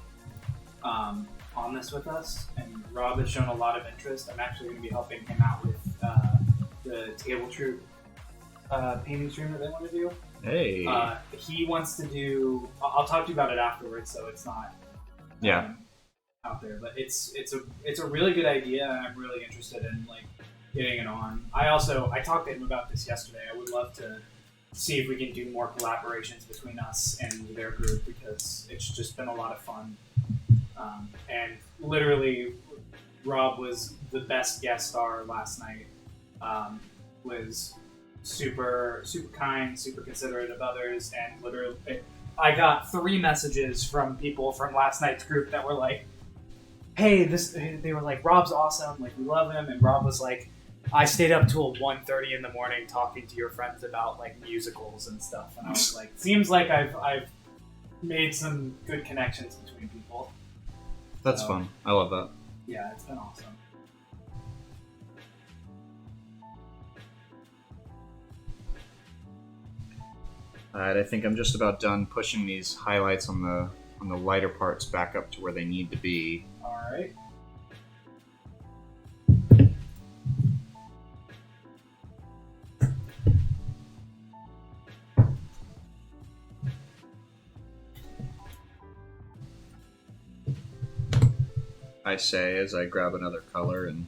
on this with us, and Rob has shown a lot of interest. I'm actually going to be helping him out with the table troop painting stream that they want to do. Hey. He wants to do. I'll talk to you about it afterwards, so it's not out there. But it's a really good idea, and I'm really interested in like getting it on. I talked to him about this yesterday. I would love to see if we can do more collaborations between us and their group because it's just been a lot of fun. And literally, Rob was the best guest star last night. Was super kind, super considerate of others, and literally, I got 3 messages from people from last night's group that were like, "Hey, they were like, Rob's awesome, like we love him," and Rob was like, "I stayed up till 1:30 in the morning talking to your friends about like musicals and stuff," and I was like, "Seems like I've made some good connections between people." That's fun. I love that. Yeah, it's been awesome. Alright, I think I'm just about done pushing these highlights on the lighter parts back up to where they need to be. All right. I say as I grab another color and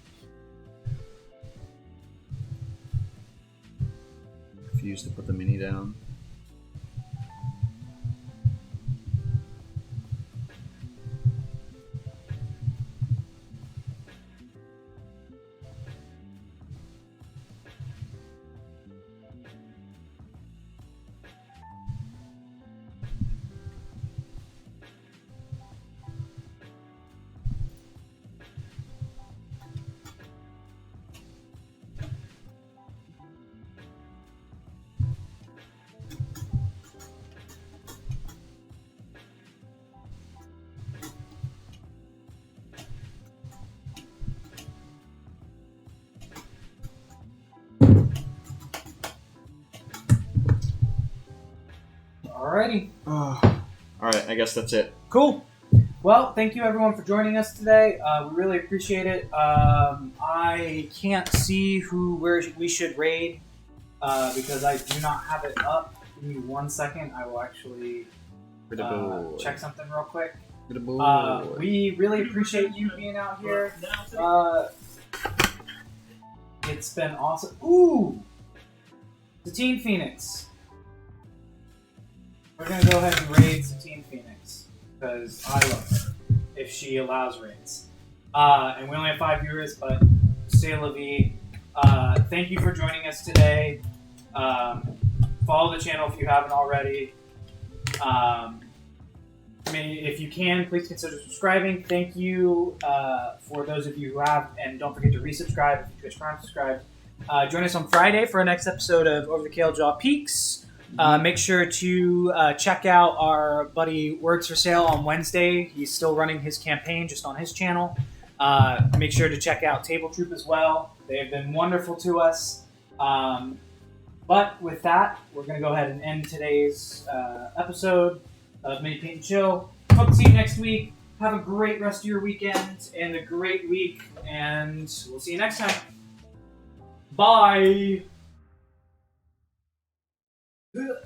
refuse to put the mini down. Alrighty. Alright, I guess that's it. Cool. Well, thank you everyone for joining us today. We really appreciate it. I can't see where we should raid because I do not have it up. Give me 1 second. I will actually check something real quick. We really appreciate you being out here. It's been awesome. Ooh! Satine Phoenix. We're going to go ahead and raid Satine Phoenix because I love her if she allows raids. And we only have 5 viewers, but c'est la vie. Thank you for joining us today. Follow the channel if you haven't already. If you can, please consider subscribing. Thank you for those of you who have, and don't forget to resubscribe if you Twitch Prime subscribed. Join us on Friday for our next episode of Over the Kale Jaw Peaks. Make sure to check out our buddy Words for Sale on Wednesday. He's still running his campaign just on his channel. Make sure to check out Table Troop as well. They have been wonderful to us. But with that, we're going to go ahead and end today's episode of Mini Paint and Chill. Hope to see you next week. Have a great rest of your weekend and a great week. And we'll see you next time. Bye! Ugh.